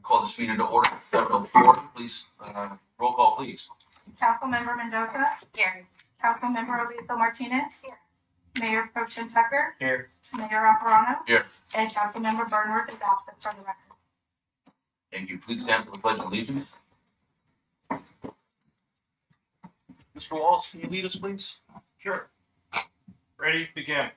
Call this meeting to order, 7:04. Please, roll call, please. Councilmember Mendoza. Here. Councilmember Aliso Martinez. Here. Mayor Pro Tem Tucker. Here. Mayor Alvarado. Here. And Councilmember Bernworth is absent for the record. Thank you. Please stand for the pledge of allegiance. Mr. Walls, can you lead us, please? Sure. Ready, begin.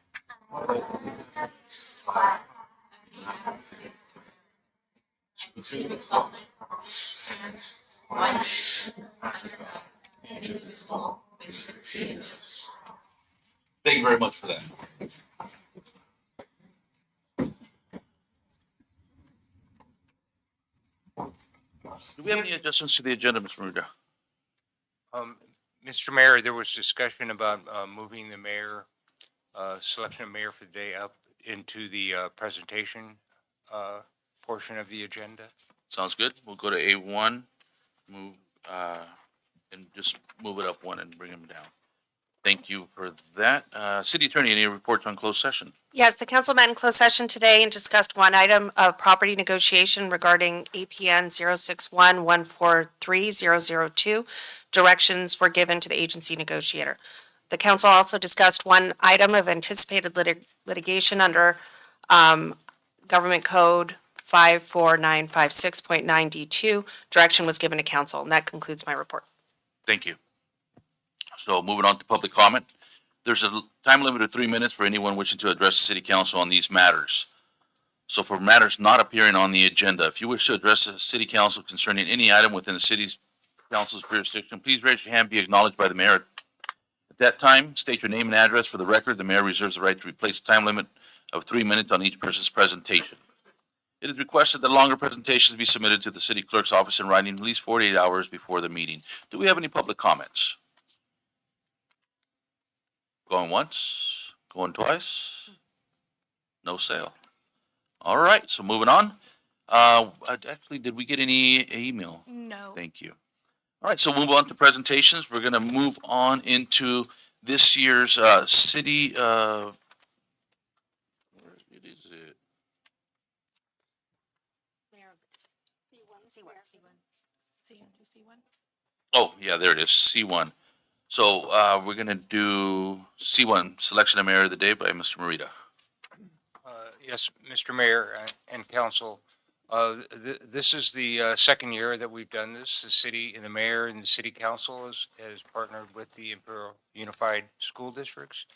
Thank you very much for that. Do we have any adjustments to the agenda, Mr. Morita? Mr. Mayor, there was discussion about moving the mayor, selection of mayor for the day up into the presentation portion of the agenda. Sounds good. We'll go to A1, move, and just move it up one and bring them down. Thank you for that. City Attorney, any reports on closed session? Yes, the council met in closed session today and discussed one item of property negotiation regarding APN 061143002. Directions were given to the agency negotiator. The council also discussed one item of anticipated litigation under Government Code 54956.9D2. Direction was given to council, and that concludes my report. Thank you. So moving on to public comment. There's a time limit of 3 minutes for anyone wishing to address the city council on these matters. So for matters not appearing on the agenda, if you wish to address the city council concerning any item within the city's council's jurisdiction, please raise your hand, be acknowledged by the mayor. At that time, state your name and address for the record. The mayor reserves the right to replace the time limit of 3 minutes on each person's presentation. It is requested that longer presentations be submitted to the city clerk's office in writing at least 48 hours before the meeting. Do we have any public comments? Going once, going twice? No sale. All right, so moving on. Actually, did we get any email? No. Thank you. All right, so we'll move on to presentations. We're gonna move on into this year's, city, where is it? Oh, yeah, there it is, C1. So, we're gonna do C1, selection of mayor of the day by Mr. Morita. Yes, Mr. Mayor and council, this is the second year that we've done this. The city and the mayor and the city council has partnered with the Imperial Unified School Districts.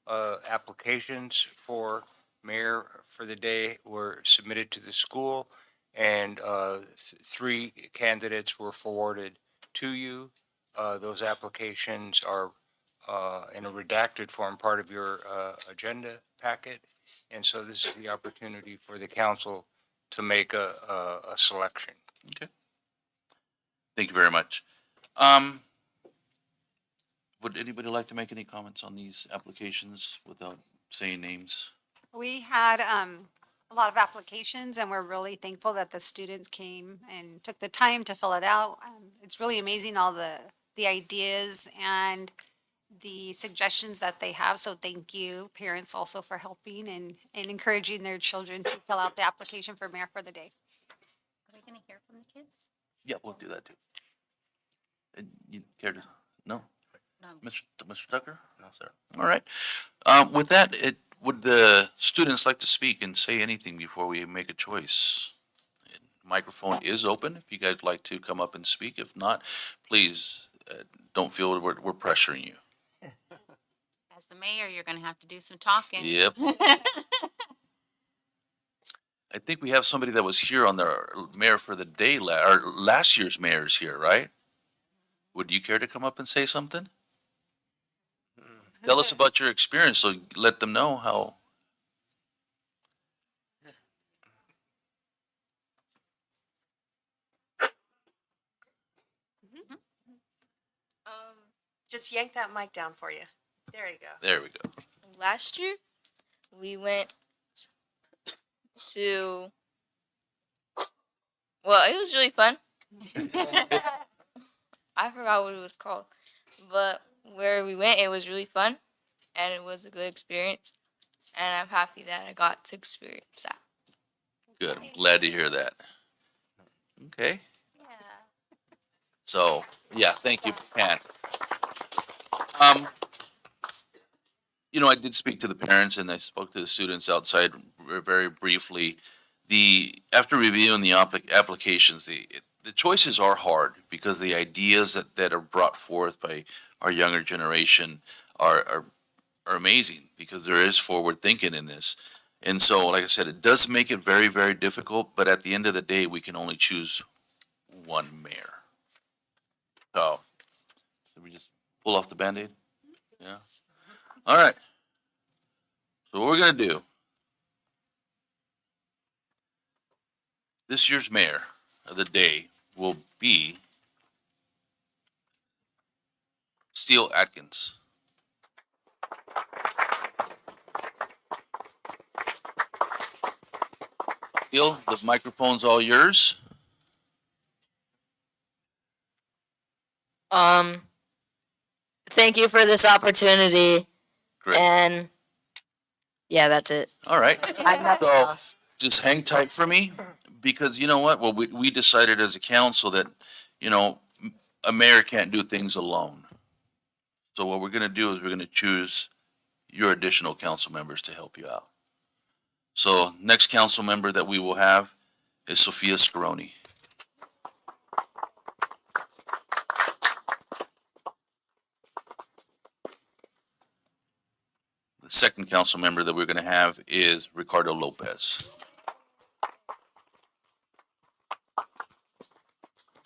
Applications for mayor for the day were submitted to the school, and 3 candidates were forwarded to you. Those applications are in a redacted form, part of your agenda packet. And so this is the opportunity for the council to make a selection. Okay. Thank you very much. Would anybody like to make any comments on these applications without saying names? We had a lot of applications, and we're really thankful that the students came and took the time to fill it out. It's really amazing, all the ideas and the suggestions that they have. So thank you, parents, also for helping and encouraging their children to fill out the application for mayor for the day. Are we gonna hear from the kids? Yeah, we'll do that too. And you care to, no? No. Mr. Tucker? No, sir. All right. With that, would the students like to speak and say anything before we make a choice? Microphone is open if you guys like to come up and speak. If not, please don't feel we're pressuring you. As the mayor, you're gonna have to do some talking. Yep. I think we have somebody that was here on the mayor for the day, or last year's mayor's here, right? Would you care to come up and say something? Tell us about your experience, so let them know how. Just yank that mic down for you. There you go. There we go. Last year, we went to, well, it was really fun. I forgot what it was called, but where we went, it was really fun, and it was a good experience, and I'm happy that I got to experience that. Good. I'm glad to hear that. Okay. Yeah. So, yeah, thank you, Pat. Um, I did speak to the parents and I spoke to the students outside very briefly. After reviewing the applications, the choices are hard because the ideas that are brought forth by our younger generation are amazing because there is forward thinking in this. And so, like I said, it does make it very, very difficult, but at the end of the day, we can only choose one mayor. So, did we just pull off the Band-Aid? Yeah. All right. So what we're gonna do, this year's mayor of the day will be Steele Atkins. Steele, the microphone's all yours. Um, thank you for this opportunity. Great. And yeah, that's it. All right. I have nothing So else. just hang tight for me because you know what? Well, we decided as a council that, a mayor can't do things alone. So what we're gonna do is we're gonna choose your additional council members to help you out. So next council member that we will have is Sophia Scaroni. The second council member that we're gonna have is Ricardo Lopez.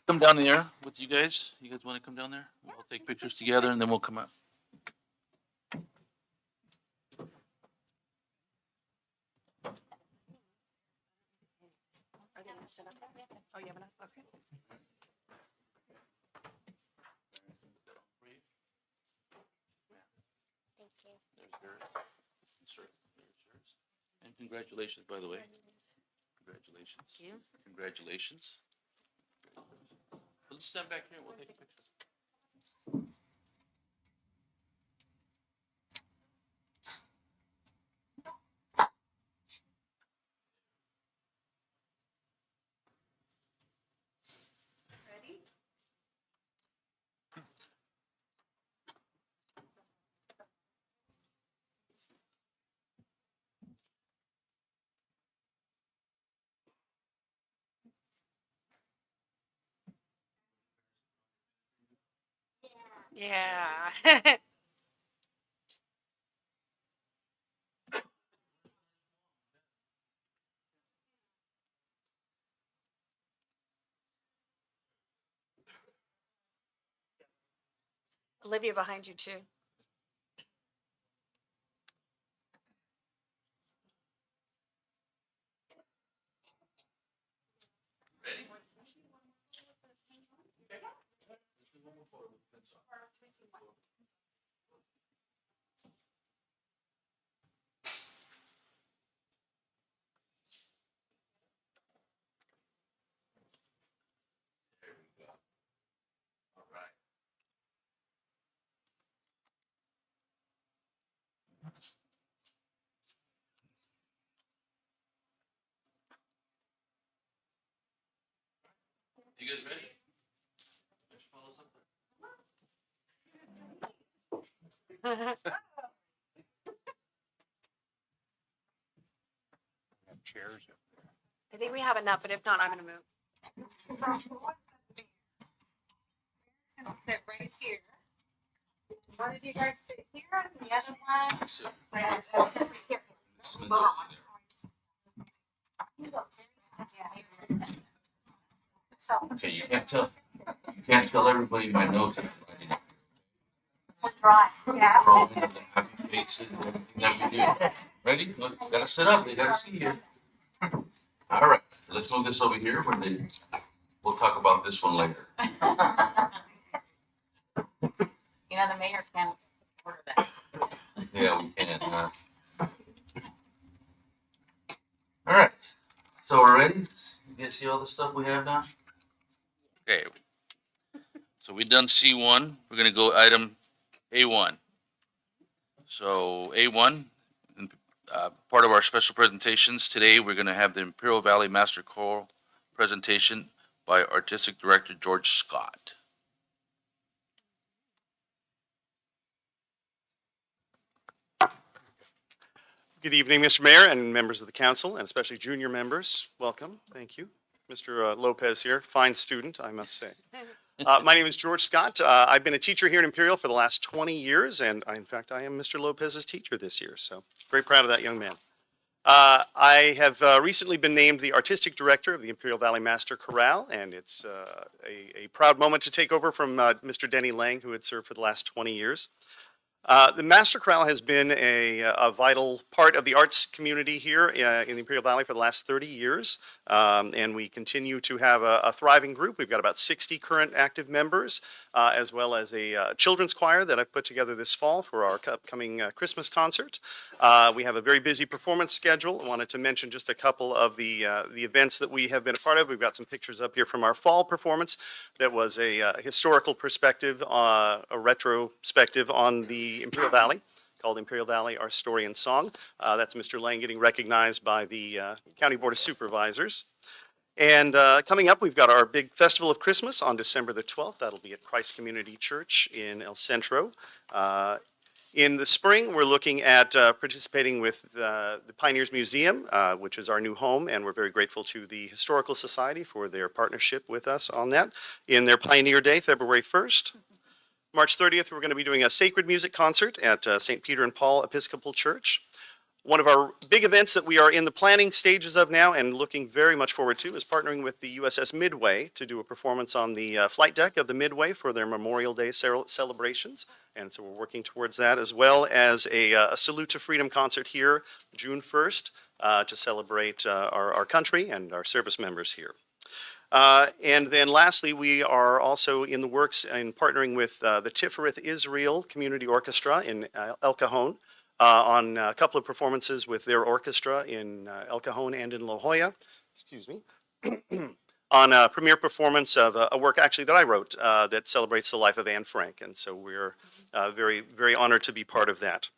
Come down there with you guys. You guys wanna come down there? We'll take pictures together and then we'll come out. And congratulations, by the way. Congratulations. Thank you. Congratulations. Let's stand back here. We'll take a picture. Yeah. Olivia behind you too. All right. You guys ready? Just follow something. Have chairs up there. I think we have enough, but if not, I'm gonna move. So gonna sit right here. One of you guys sit here, and the other one. So, Here. some of those in there. So. Okay, you can't tell everybody my notes. I'm writing. Dry. Yeah. Drawing the happy faces, everything that we do. Ready? Look, gotta sit up. They gotta see you. All right, so let's move this over here. We'll talk about this one later. You know, the mayor can order that. Yeah, we can. All right, so we're ready? You guys see all the stuff we have now? Okay. So we done C1. We're gonna go item A1. So A1, part of our special presentations today, we're gonna have the Imperial Valley Master Choral presentation by Artistic Director George Scott. Good evening, Mr. Mayor and members of the council, and especially junior members. Welcome. Thank you. Mr. Lopez here, fine student, I must say. My name is George Scott. I've been a teacher here in Imperial for the last 20 years, and in fact, I am Mr. Lopez's teacher this year, so very proud of that young man. I have recently been named the Artistic Director of the Imperial Valley Master Chorale, and it's a proud moment to take over from Mr. Denny Lang, who had served for the last 20 years. The Master Chorale has been a vital part of the arts community here in the Imperial Valley for the last 30 years. And we continue to have a thriving group. We've got about 60 current active members, as well as a children's choir that I've put together this fall for our upcoming Christmas concert. We have a very busy performance schedule. I wanted to mention just a couple of the events that we have been a part of. We've got some pictures up here from our fall performance that was a historical perspective, a retrospective on the Imperial Valley, called Imperial Valley, Our Story and Song. That's Mr. Lang getting recognized by the County Board of Supervisors. And coming up, we've got our big Festival of Christmas on December the 12th. That'll be at Christ Community Church in El Centro. In the spring, we're looking at participating with the Pioneers Museum, which is our new home, and we're very grateful to the Historical Society for their partnership with us on that. In their Pioneer Day, February 1st. March 30th, we're going to be doing a sacred music concert at St. Peter and Paul Episcopal Church. One of our big events that we are in the planning stages of now and looking very much forward to is partnering with the USS Midway to do a performance on the flight deck of the Midway for their Memorial Day celebrations. And so we're working towards that, as well as a Salute to Freedom concert here June 1st to celebrate our country and our service members here. And then lastly, we are also in the works in partnering with the Tifereth Israel Community Orchestra in El Cajon on a couple of performances with their orchestra in El Cajon and in La Jolla, excuse me, on a premiere performance of a work actually that I wrote that celebrates the life of Anne Frank. And so we're very, very honored to be part of that.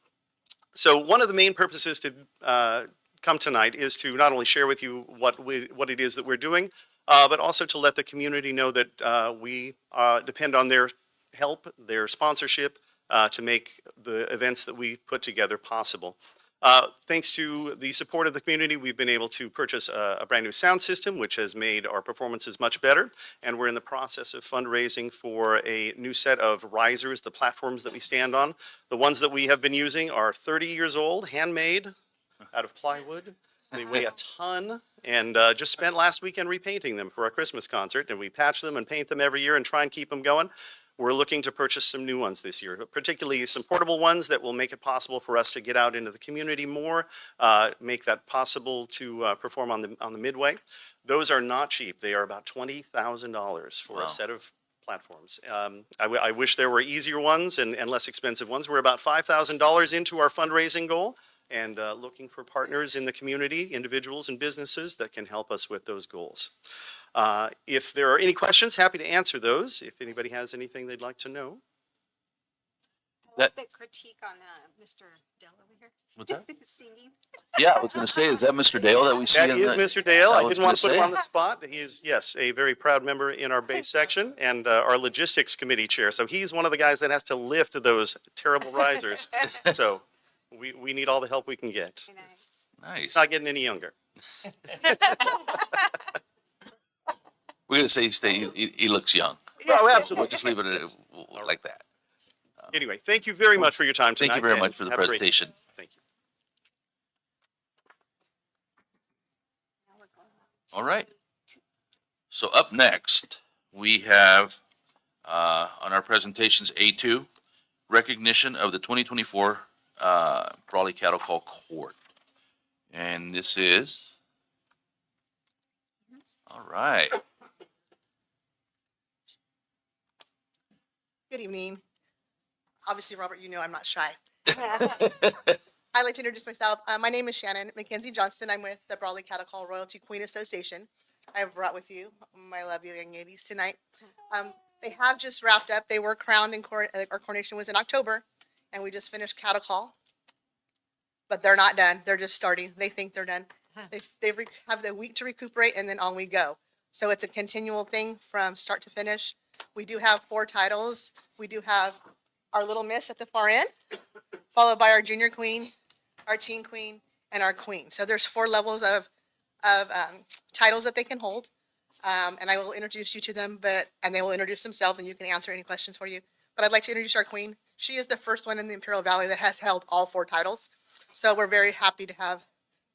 So one of the main purposes to come tonight is to not only share with you what it is that we're doing, but also to let the community know that we depend on their help, their sponsorship, to make the events that we put together possible. Thanks to the support of the community, we've been able to purchase a brand new sound system, which has made our performances much better. And we're in the process of fundraising for a new set of risers, the platforms that we stand on. The ones that we have been using are 30 years old, handmade out of plywood. They weigh a ton, and just spent last weekend repainting them for our Christmas concert, and we patch them and paint them every year and try and keep them going. We're looking to purchase some new ones this year, particularly some portable ones that will make it possible for us to get out into the community more, make that possible to perform on the Midway. Those are not cheap. They are about $20,000 for Wow. a set of platforms. I wish there were easier ones and less expensive ones. We're about $5,000 into our fundraising goal, and looking for partners in the community, individuals and businesses that can help us with those goals. If there are any questions, happy to answer those. If anybody has anything they'd like to know. I like the critique on Mr. Dell over here. What's that? Singing. Yeah, I was going to say, is that Mr. Dale that we see? That in is the- Mr. Dale. I I was didn't want to gonna put him say. on the spot. He is, yes, a very proud member in our base section and our logistics committee chair. So he's one of the guys that has to lift those terrible risers. So we need all the help we can get. Nice. Nice. He's not getting any younger. We're going to say he looks young. Oh, We'll absolutely. just leave it like that. Anyway, thank you very much for your time tonight. Thank you very and much for the have a great day. presentation. Thank you. All right. So up next, we have on our presentations A2, recognition of the 2024 Brawley Cattle Call Court. And this is, all right. Good evening. Obviously, Robert, you know I'm not shy. I'd like to introduce myself. My name is Shannon Mackenzie Johnston. I'm with the Brawley Cattle Call Royalty Queen Association. I have brought with you my lovely young ladies tonight. They have just wrapped up. They were crowned in court. Our coronation was in October, and we just finished cattle call. But they're not done. They're just starting. They think they're done. They have the week to recuperate, and then on we go. So it's a continual thing from start to finish. We do have 4 titles. We do have our little miss at the far end, followed by our junior queen, our teen queen, and our queen. So there's 4 levels of titles that they can hold. And I will introduce you to them, and they will introduce themselves and you can answer any questions for you. But I'd like to introduce our queen. She is the first one in the Imperial Valley that has held all 4 titles. So we're very happy to have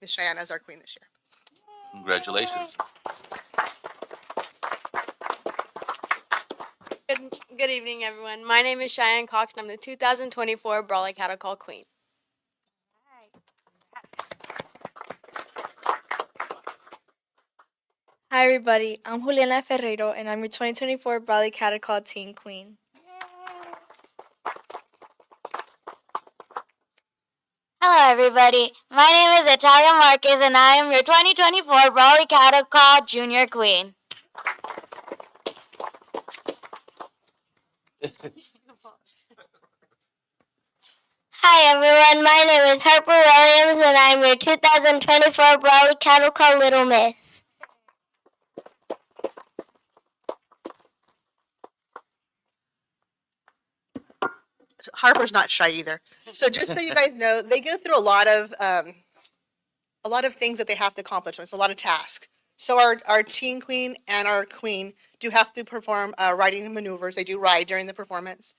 Miss Cheyenne as our queen this year. Congratulations. Good evening, everyone. My name is Cheyenne Cox, and I'm the 2024 Brawley Cattle Call Queen. Hi, everybody. I'm Juliana Ferreiro, and I'm your 2024 Brawley Cattle Call Teen Queen. Hello, everybody. My name is Italia Marquez, and I am your 2024 Brawley Cattle Call Junior Queen. Hi, everyone. My name is Harper Williams, and I'm your 2024 Brawley Cattle Call Little Miss. Harper's not shy either. So just so you guys know, they go through a lot of things that they have to accomplish. It's a lot of tasks. So our teen queen and our queen do have to perform riding maneuvers. They do ride during the performance.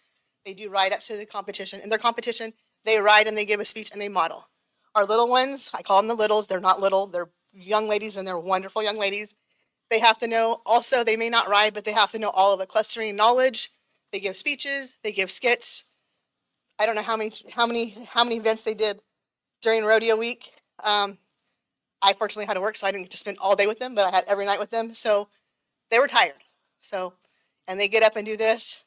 They do ride up to the competition. In their competition, they ride and they give a speech and they model. Our little ones, I call them the littles. They're not little. They're young ladies and they're wonderful young ladies. They have to know also, they may not ride, but they have to know all of equestrian knowledge. They give speeches. They give skits. I don't know how many events they did during rodeo week. I fortunately had to work, so I didn't get to spend all day with them, but I had every night with them. So they were tired. So, and they get up and do this.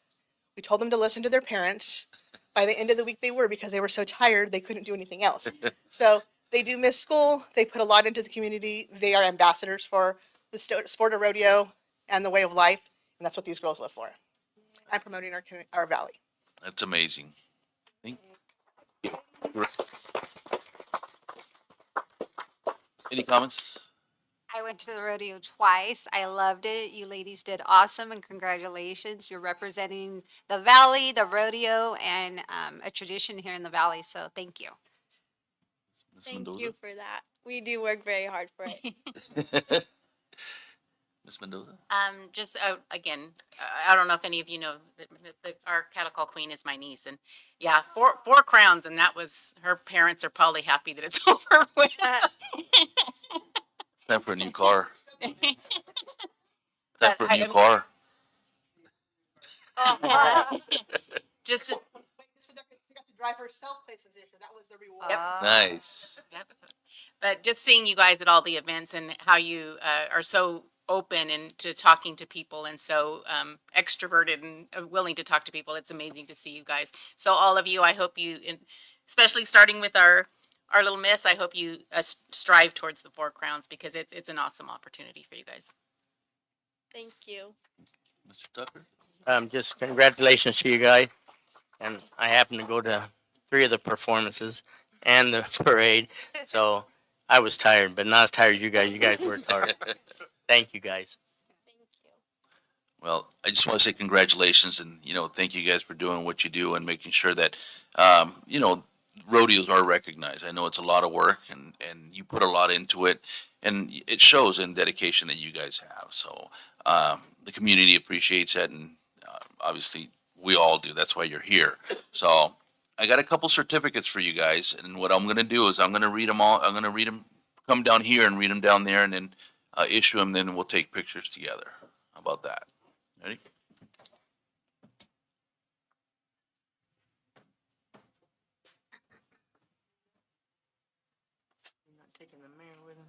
We told them to listen to their parents. By the end of the week, they were, because they were so tired, they couldn't do anything else. So they do miss school. They put a lot into the community. They are ambassadors for the sport of rodeo and the way of life, and that's what these girls live for. I'm promoting our valley. That's amazing. Any comments? I went to the rodeo twice. I loved it. You ladies did awesome, and congratulations. You're representing the valley, the rodeo, and a tradition here in the valley. So thank you. Ms. Thank Mendoza? you for that. We do work very hard for it. Ms. Mendoza? Just again, I don't know if any of you know that our cattle call queen is my niece, and yeah, four crowns, and that was, her parents are probably happy that it's over with. Time for a new car. Time But for a new car. Just to, She got to drive herself places this year. That was the reward. Nice. yep. But just seeing you guys at all the events and how you are so open and to talking to people and so extroverted and willing to talk to people, it's amazing to see you guys. So all of you, I hope you, especially starting with our little miss, I hope you strive towards the 4 crowns, because it's an awesome opportunity for you guys. Thank you. Mr. Tucker? Just congratulations to you guys. And I happened to go to 3 of the performances and the parade. So I was tired, but not as tired as you guys. You guys worked hard. Thank you guys. Thank you. Well, I just want to say congratulations and, thank you guys for doing what you do and making sure that, rodeos are recognized. I know it's a lot of work and you put a lot into it, and it shows in dedication that you guys have. So, the community appreciates that, and obviously we all do. That's why you're here. So I got a couple certificates for you guys, and what I'm going to do is I'm going to read them all. I'm going to read them, come down here and read them down there, and then issue them. Then we'll take pictures together. How about that? Ready? You're not taking the mayor with him?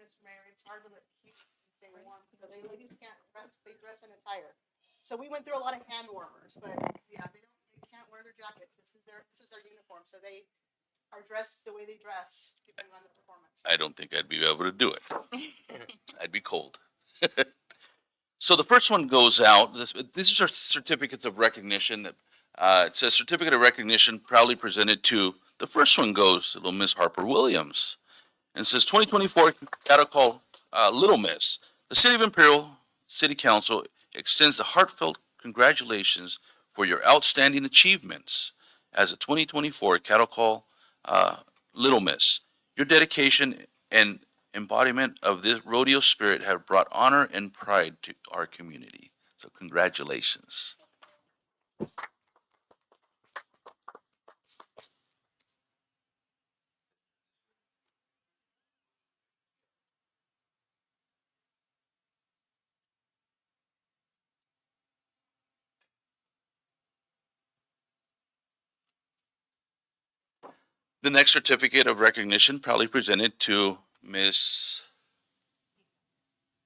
Mr. Mayor, it's hard to keep and stay warm because the ladies can't dress. They dress in attire. So we went through a lot of hand warmers, but yeah, they can't wear their jackets. This is their uniform. So they are dressed the way they dress depending on the performance. I don't think I'd be able to do it. I'd be cold. So the first one goes out. These are certificates of recognition. It says certificate of recognition proudly presented to. The first one goes to little Miss Harper Williams, and it says 2024 cattle call Little Miss. The City of Imperial City Council extends the heartfelt congratulations for your outstanding achievements as a 2024 Cattle Call Little Miss. Your dedication and embodiment of this rodeo spirit have brought honor and pride to our community. So congratulations. The next certificate of recognition proudly presented to Miss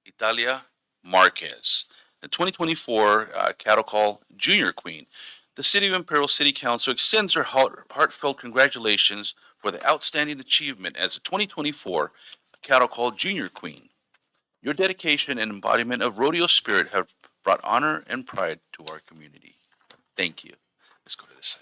Italia Marquez, the 2024 Cattle Call Junior Queen. The City of Imperial City Council extends their heartfelt congratulations for the outstanding achievement as a 2024 Cattle Call Junior Queen. Your dedication and embodiment of rodeo spirit have brought honor and pride to our community. Thank you. Let's go to this side.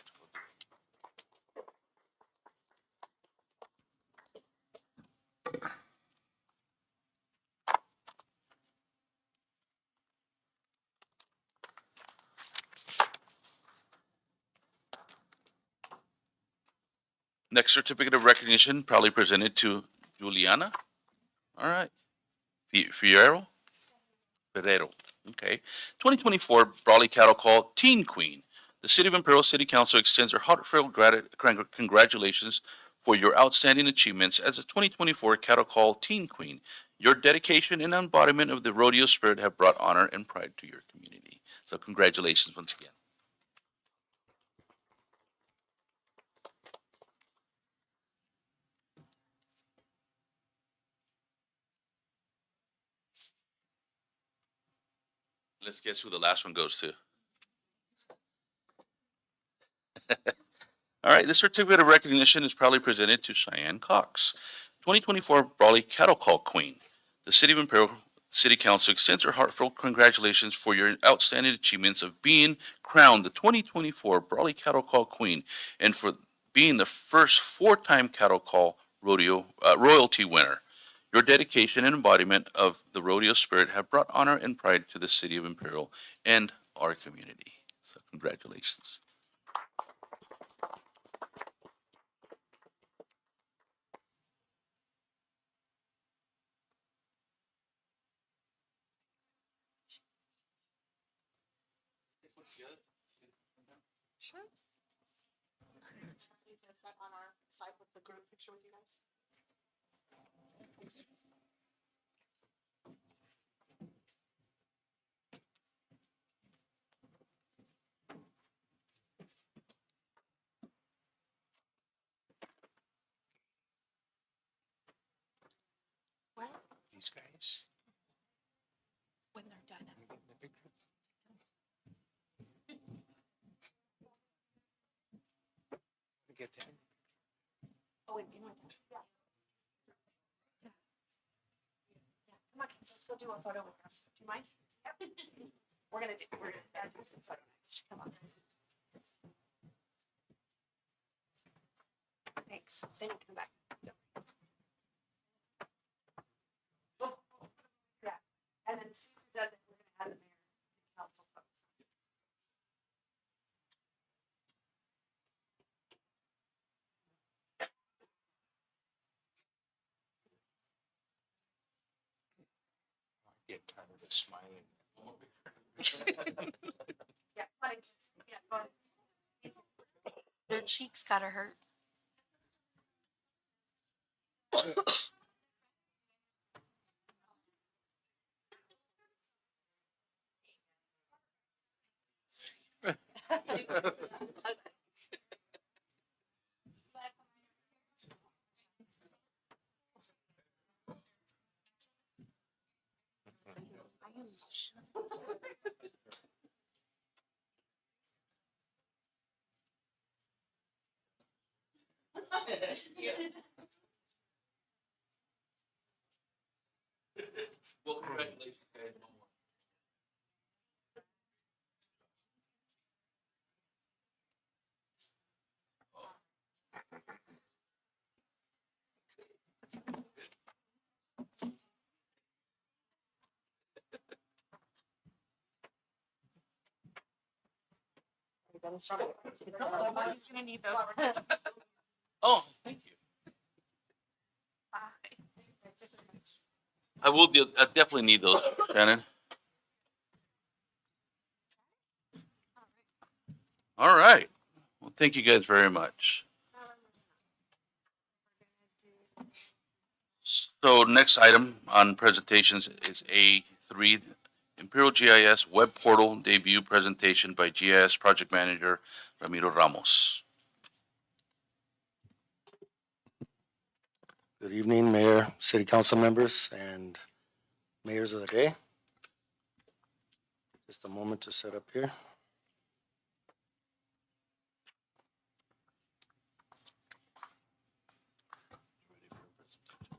Next certificate of recognition proudly presented to Juliana. All right. Fierro? Ferrero. Okay. 2024 Brawley Cattle Call Teen Queen. The City of Imperial City Council extends their heartfelt congratulations for your outstanding achievements as a 2024 Cattle Call Teen Queen. Your dedication and embodiment of the rodeo spirit have brought honor and pride to your community. So congratulations once again. Let's guess who the last one goes to. All right, this certificate of recognition is proudly presented to Cheyenne Cox, 2024 Brawley Cattle Call Queen. The City of Imperial City Council extends their heartfelt congratulations for your outstanding achievements of being crowned the 2024 Brawley Cattle Call Queen and for being the first four-time Cattle Call Rodeo royalty winner. Your dedication and embodiment of the rodeo spirit have brought honor and pride to the City of Imperial and our community. So congratulations. Sure. On our side with the group picture with you guys. These guys. When they're done. Get that. Oh, wait, you want that? Yeah. Yeah. Come on, kids, let's go do a photo with them. Do you mind? We're gonna do a photo next. Come on. Thanks. Then you come back. Oh, yeah. And then as soon as you're done, we're gonna add the mayor and council photos. Get tired of smiling. Yeah, come on, kids. Yeah, go ahead. Their cheeks gotta hurt. Well, congratulations, guys. He's gonna need those. Oh, thank you. I definitely need those, Shannon. All right. Well, thank you guys very much. So next item on presentations is A3, Imperial GIS Web Portal Debut Presentation by GIS Project Manager Ramiro Ramos. Good evening, Mayor, City Council members, and mayors of the day. Just a moment to set up here.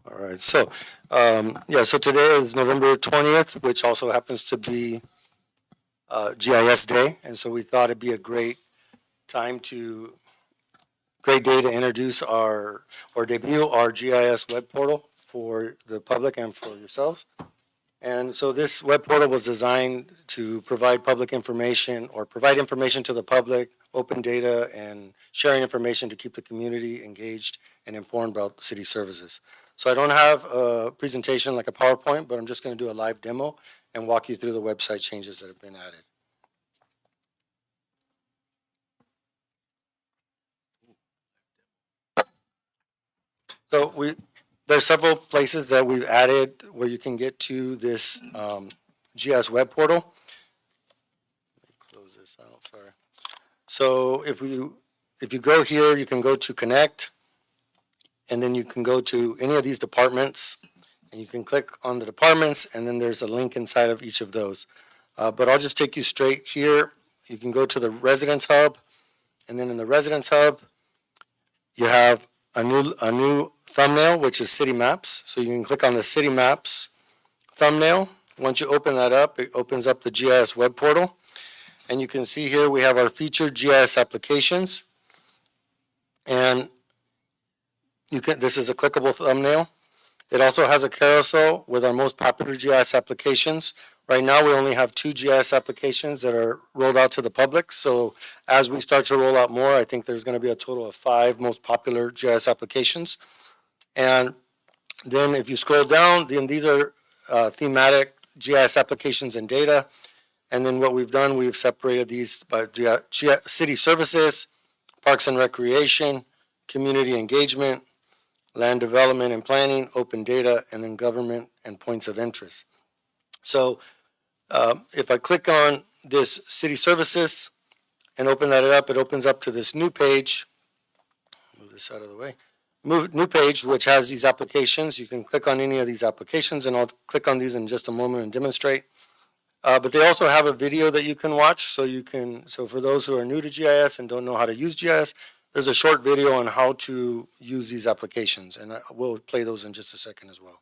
All right, so, so today is November 20th, which also happens to be GIS Day, and so we thought it'd be a great day to introduce or debut our GIS web portal for the public and for yourselves. And so this web portal was designed to provide public information or provide information to the public, open data, and sharing information to keep the community engaged and informed about city services. So I don't have a presentation like a PowerPoint, but I'm just going to do a live demo and walk you through the website changes that have been added. So there's several places that we've added where you can get to this GIS web portal. Let me close this out, sorry. So if you go here, you can go to connect, and then you can go to any of these departments, and you can click on the departments, and then there's a link inside of each of those. But I'll just take you straight here. You can go to the Residence Hub, and then in the Residence Hub, you have a new thumbnail, which is City Maps. So you can click on the City Maps thumbnail. Once you open that up, it opens up the GIS web portal. And you can see here we have our featured GIS applications. And this is a clickable thumbnail. It also has a carousel with our most popular GIS applications. Right now, we only have 2 GIS applications that are rolled out to the public. So as we start to roll out more, I think there's going to be a total of 5 most popular GIS applications. And then if you scroll down, then these are thematic GIS applications and data. And then what we've done, we've separated these by city services, parks and recreation, community engagement, land development and planning, open data, and then government and points of interest. So if I click on this city services and open that up, it opens up to this new page. Move this out of the way. New page, which has these applications. You can click on any of these applications, and I'll click on these in just a moment and demonstrate. But they also have a video that you can watch. So for those who are new to GIS and don't know how to use GIS, there's a short video on how to use these applications, and we'll play those in just a second as well.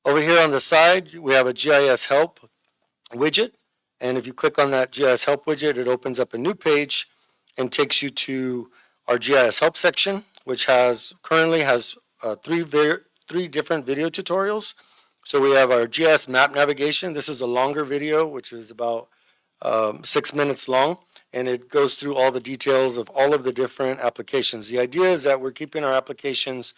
Over here on the side, we have a GIS help widget. And if you click on that GIS help widget, it opens up a new page and takes you to our GIS help section, which currently has 3 different video tutorials. So we have our GIS map navigation. This is a longer video, which is about 6 minutes long, and it goes through all the details of all of the different applications. The idea is that we're keeping our applications,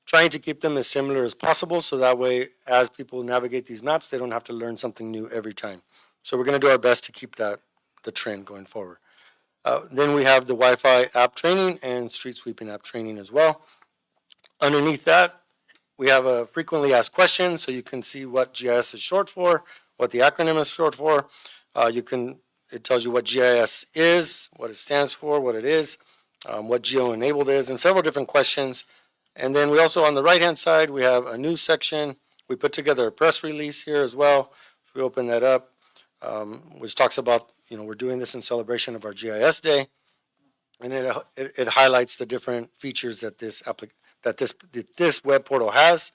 trying to keep them as similar as possible, so that way, as people navigate these maps, they don't have to learn something new every time. So we're going to do our best to keep the trend going forward. Then we have the Wi-Fi app training and street sweeping app training as well. Underneath that, we have a frequently asked questions, so you can see what GIS is short for, what the acronym is short for. It tells you what GIS is, what it stands for, what it is, what geo-enabled is, and several different questions. And then we also, on the right-hand side, we have a news section. We put together a press release here as well. If we open that up, which talks about, we're doing this in celebration of our GIS Day. And it highlights the different features that this web portal has,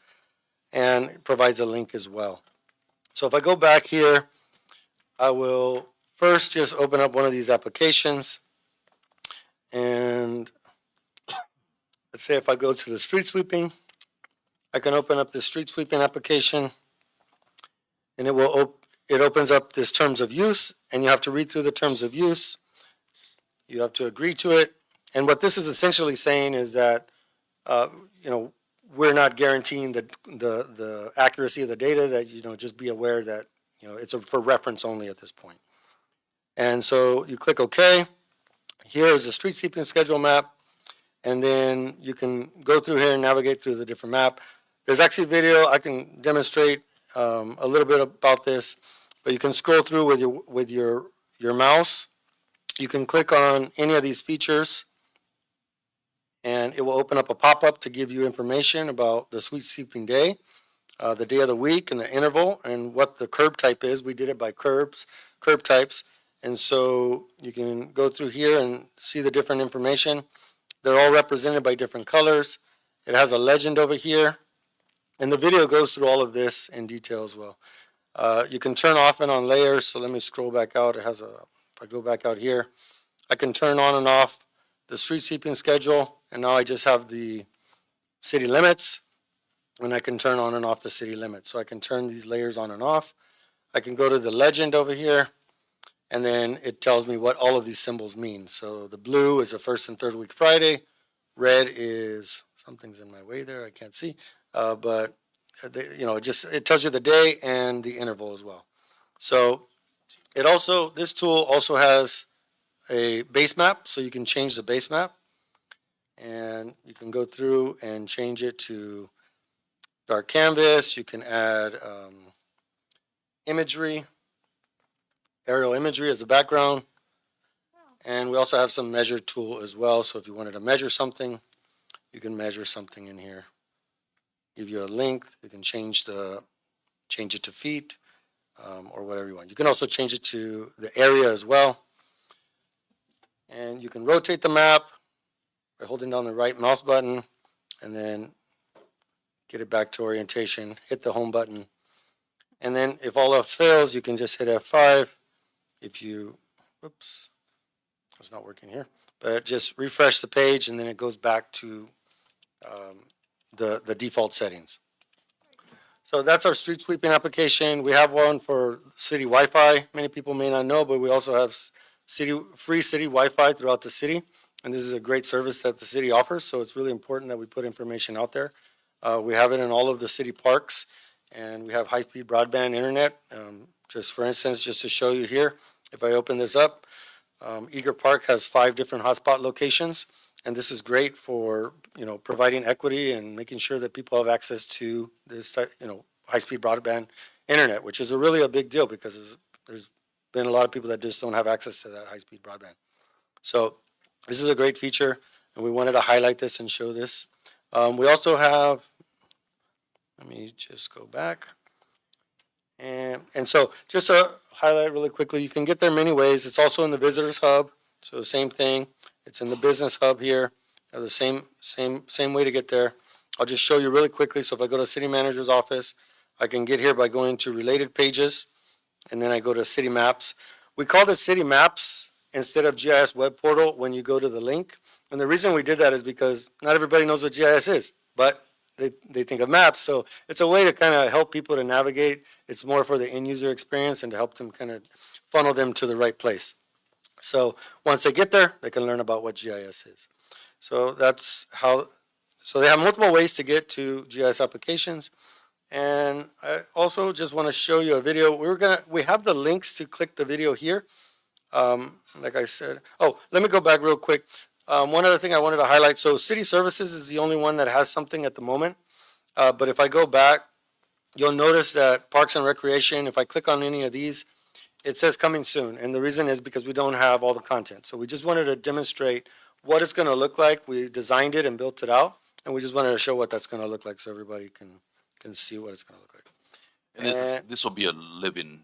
and provides a link as well. So if I go back here, I will first just open up one of these applications. And let's say if I go to the street sweeping, I can open up the street sweeping application, and it opens up this terms of use, and you have to read through the terms of use. You have to agree to it. And what this is essentially saying is that, you know, we're not guaranteeing the accuracy of the data, that, you know, just be aware that, you know, it's for reference only at this point. And so you click OK. Here is the street sweeping schedule map. And then you can go through here and navigate through the different map. There's actually video. I can demonstrate a little bit about this, but you can scroll through with your mouse. You can click on any of these features, and it will open up a pop-up to give you information about the street sweeping day, the day of the week, and the interval, and what the curb type is. We did it by curb types, and so you can go through here and see the different information. They're all represented by different colors. It has a legend over here, and the video goes through all of this in detail as well. You can turn off and on layers, so let me scroll back out. It has a, if I go back out here, I can turn on and off the street sweeping schedule, and now I just have the city limits, and I can turn on and off the city limits. So I can turn these layers on and off. I can go to the legend over here, and then it tells me what all of these symbols mean. So the blue is the first and third week Friday. Red is, something's in my way there, I can't see, but you know, it tells you the day and the interval as well. So it also, this tool also has a base map, so you can change the base map, and you can go through and change it to dark canvas. You can add imagery, aerial imagery as a background, and we also have some measure tool as well. So if you wanted to measure something, you can measure something in here. Give you a length. You can change it to feet, or whatever you want. You can also change it to the area as well. And you can rotate the map by holding down the right mouse button, and then get it back to orientation, hit the home button. And then if all else fails, you can just hit F5. If you, whoops, it's not working here, but just refresh the page, and then it goes back to the default settings. So that's our street sweeping application. We have one for city Wi-Fi. Many people may not know, but we also have free city Wi-Fi throughout the city. And this is a great service that the city offers, so it's really important that we put information out there. We have it in all of the city parks, and we have high-speed broadband internet. Just for instance, just to show you here, if I open this up, Eager Park has 5 different hotspot locations, and this is great for, you know, providing equity and making sure that people have access to this, you know, high-speed broadband internet, which is really a big deal because there's been a lot of people that just don't have access to that high-speed broadband. So this is a great feature, and we wanted to highlight this and show this. We also have, let me just go back. And so just to highlight really quickly, you can get there many ways. It's also in the visitors hub, so the same thing. It's in the business hub here. The same way to get there. I'll just show you really quickly. So if I go to city manager's office, I can get here by going to related pages, and then I go to city maps. We call this city maps instead of GIS web portal when you go to the link. And the reason we did that is because not everybody knows what GIS is, but they think of maps. So it's a way to kind of help people to navigate. It's more for the end user experience and to help them kind of funnel them to the right place. So once they get there, they can learn about what GIS is. So that's how, so they have multiple ways to get to GIS applications. And I also just want to show you a video. We have the links to click the video here. Like I said, oh, let me go back real quick. One other thing I wanted to highlight. So city services is the only one that has something at the moment. But if I go back, you'll notice that Parks and Recreation, if I click on any of these, it says coming soon. And the reason is because we don't have all the content. So we just wanted to demonstrate what it's going to look like. We designed it and built it out. And we just wanted to show what that's going to look like so everybody can see what it's going to look like. And this will be a living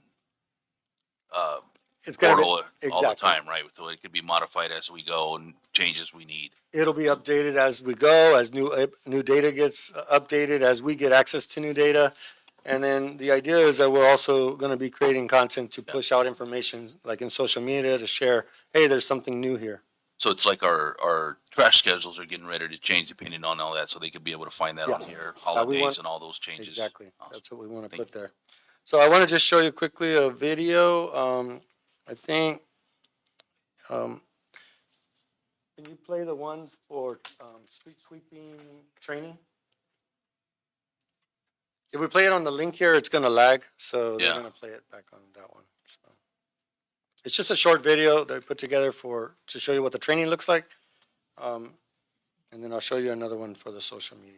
It's gonna be- portal all the exactly. time, right? So it could be modified as we go and changes we need. It'll be updated as we go, as new data gets updated, as we get access to new data. And then the idea is that we're also going to be creating content to push out information, like in social media, to share, hey, there's something new here. So it's like our trash schedules are getting ready to change depending on all that, so they could be able to find that on Yeah. here, we holidays want- and all those changes. Exactly. Awesome. That's what we want to Thank put there. So I want to just show you quickly a video. I think Can you play the one for street sweeping training? If we play it on the link here, it's gonna lag, so they're Yeah. gonna play it back on that one. So. It's just a short video that I put together to show you what the training looks like. And then I'll show you another one for the social media.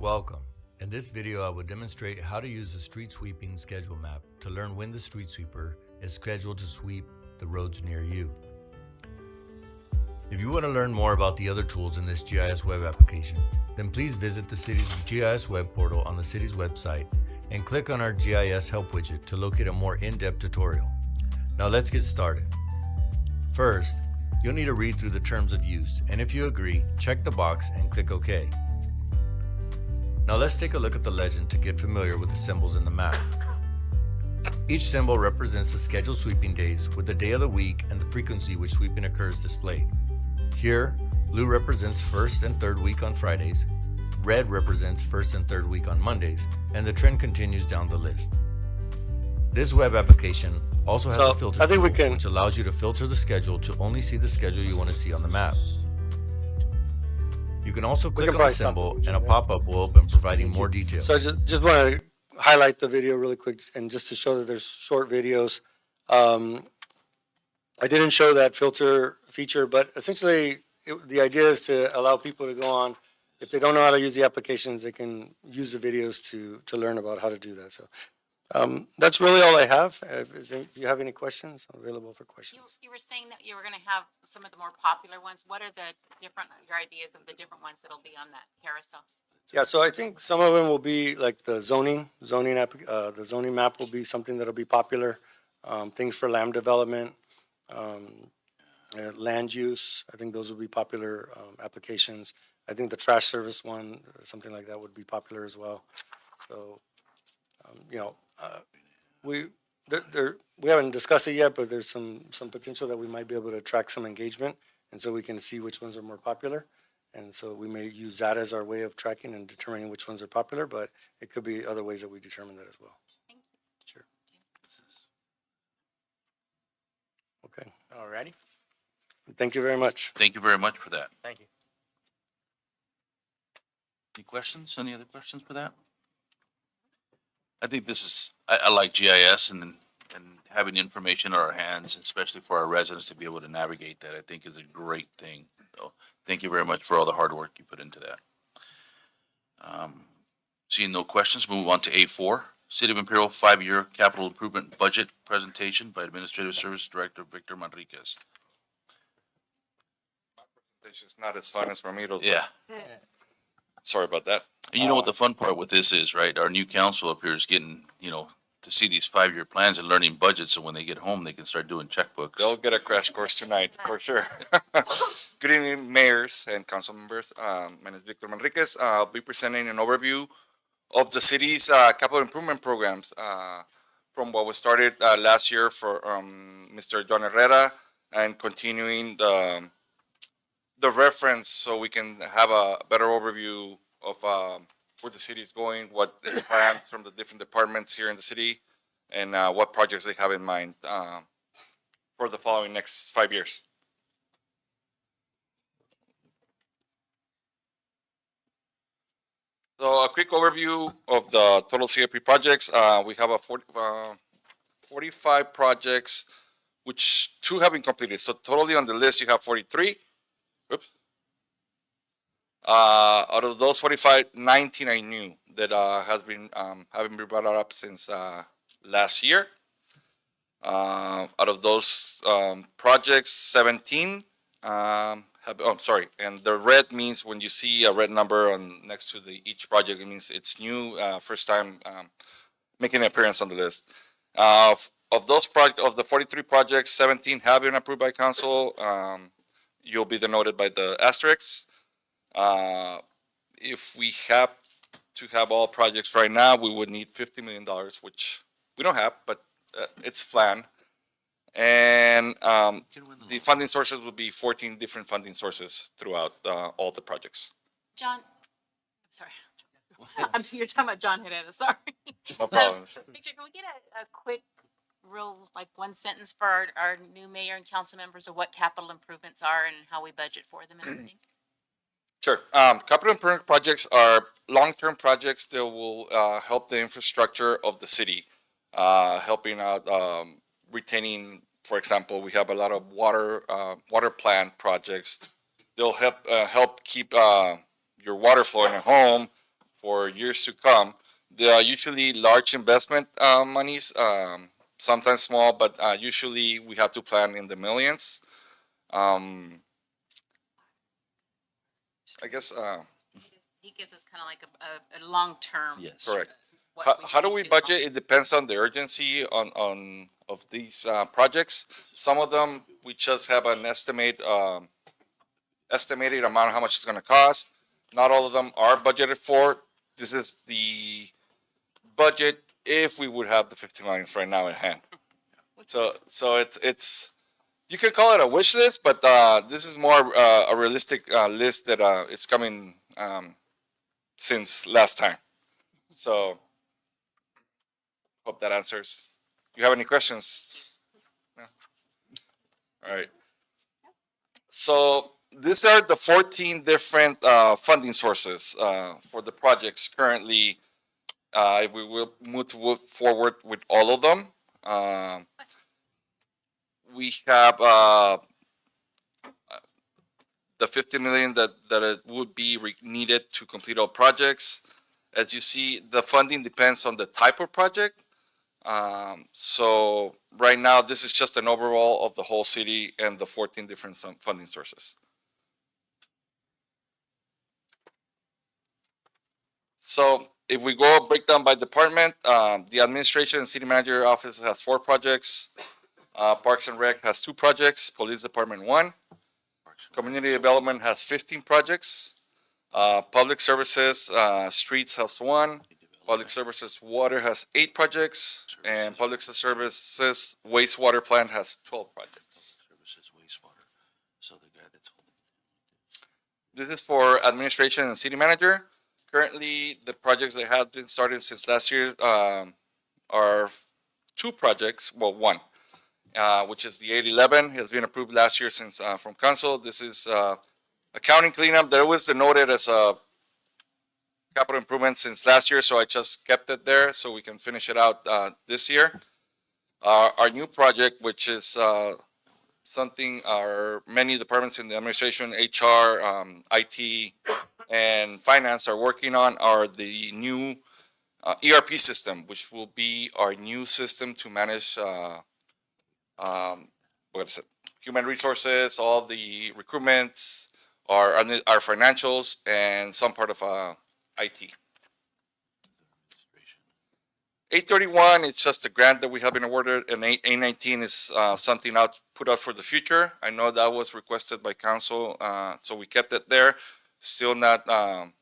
Welcome. In this video, I will demonstrate how to use the street sweeping schedule map to learn when the street sweeper is scheduled to sweep the roads near you. If you want to learn more about the other tools in this GIS web application, then please visit the city's GIS web portal on the city's website and click on our GIS help widget to locate a more in-depth tutorial. Now let's get started. First, you'll need to read through the terms of use, and if you agree, check the box and click OK. Now let's take a look at the legend to get familiar with the symbols in the map. Each symbol represents the scheduled sweeping days with the day of the week and the frequency which sweeping occurs displayed. Here, blue represents first and third week on Fridays, red represents first and third week on Mondays, and the trend continues down the list. This web application also has a filter tool which allows you to filter the schedule to only see the schedule you want to see on the map. You can also click on the symbol and a pop-up will open providing more details. So I just want to highlight the video really quick and just to show that there's short videos. I didn't show that filter feature, but essentially the idea is to allow people to go on. If they don't know how to use the applications, they can use the videos to learn about how to do that. So that's really all I have. If you have any questions, I'm available for questions. You were saying that you were gonna have some of the more popular ones. What are your ideas of the different ones that'll be on that carousel? Yeah, so I think some of them will be like the zoning map will be something that'll be popular. Things for land development, land use, I think those will be popular applications. I think the trash service one, something like that would be popular as well. So, we haven't discussed it yet, but there's some potential that we might be able to attract some engagement, and so we can see which ones are more popular. And so we may use that as our way of tracking and determining which ones are popular, but it could be other ways that we determine that as well. Thank you. Sure. Okay. Alrighty. Thank you very much. Thank you very much for that. Thank you. Any questions? Any other questions for that? I think I like GIS and having information in our hands, especially for our residents to be able to navigate that, I think is a great thing. So thank you very much for all the hard work you put into that. Seeing no questions, move on to A4, City of Imperial 5-year capital improvement budget presentation by Administrative Service Director Victor Manriquez. It's just not as fun as Ramiro. Yeah. Sorry about that. And you know what the fun part with this is, right? Our new council up here is getting, to see these 5-year plans and learning budgets, so when they get home, they can start doing checkbooks. They'll get a crash course tonight, for sure. Good evening, mayors and council members. My name is Victor Manriquez. I'll be presenting an overview of the city's capital improvement programs from what was started last year for Mr. John Herrera and continuing the reference so we can have a better overview of where the city is going, what the plans from the different departments here in the city, and what projects they have in mind for the following next 5 years. So a quick overview of the total CIP projects. We have 45 projects, which 2 have been completed. So totally on the list, you have 43. Oops. Out of those 45, 19 are new that has been haven't been brought up since last year. Out of those projects, 17 and the red means when you see a red number on next to each project, it means it's new, first time making an appearance on the list. Of the 43 projects, 17 have been approved by council. you'll be denoted by the asterisks. If we have to have all projects right now, we would need $50 million, which we don't have, but it's planned. And the funding sources will be 14 different funding sources throughout all the projects. John, I'm sorry. You're talking about John Herrera, sorry. No problem. Victor, can we get a quick, real, like one sentence for our new mayor and council members of what capital improvements are and how we budget for them and everything? Sure. Capital improvement projects are long-term projects that will help the infrastructure of the city, helping out retaining. For example, we have a lot of water plant projects. They'll help keep your water flowing at home for years to come. They are usually large investment monies, sometimes small, but usually we have to plan in the millions. I guess. He gives us kind of like a long-term. Yes. Correct. what How do should we do. budget? It depends on the urgency of these projects. Some of them we just have an estimated amount of how much it's going to cost. Not all of them are budgeted for. This is the budget if we would have the 50 million right now at hand. So it's you can call it a wish list, but this is more a realistic list that it's coming since last time. So hope that answers. Do you have any questions? No? All right. So these are the 14 different funding sources for the projects currently. We will move forward with all of them. We have the 50 million that it would be needed to complete all projects. As you see, the funding depends on the type of project. So right now, this is just an overall of the whole city and the 14 different funding sources. So if we go breakdown by department, the administration and city manager office has 4 projects. Parks and Rec has 2 projects. Police Department 1. Community Development has 15 projects. Public Services, Streets has 1. Public Services Water has 8 projects. And Public Services Wastewater Plant has 12 projects. Services, wastewater. So the guy that's holding. This is for administration and city manager. Currently, the projects that have been started since last year are 2 projects. Well, 1. Which is the 811. It has been approved last year since from council. This is accounting cleanup. There was denoted as a capital improvement since last year, so I just kept it there so we can finish it out this year. Our new project, which is something our many departments in the administration, HR, IT, and finance are working on, are the new ERP system, which will be our new system to manage what is it? Human resources, all the recruitments, our financials, and some part of IT. 831, it's just a grant that we have been awarded, and 819 is something put out for the future. I know that was requested by council, so we kept it there. Still not been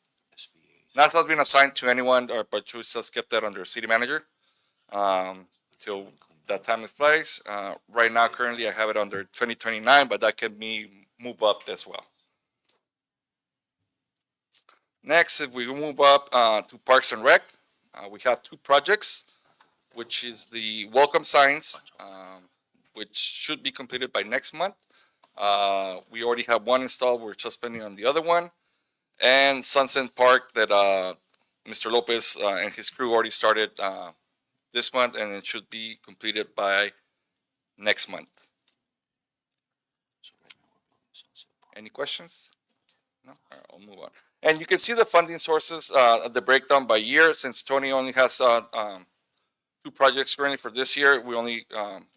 assigned to anyone, but we just kept that under city manager till that time is placed. Right now, currently, I have it under 2029, but that can be moved up as well. Next, if we move up to Parks and Rec, we have 2 projects, which is the welcome signs, which should be completed by next month. We already have 1 installed. We're just pending on the other one. And Sunset Park that Mr. Lopez and his crew already started this month, and it should be completed by next month. Any questions? No? All right, I'll move on. And you can see the funding sources, the breakdown by year. Since Tony only has 2 projects currently for this year, we only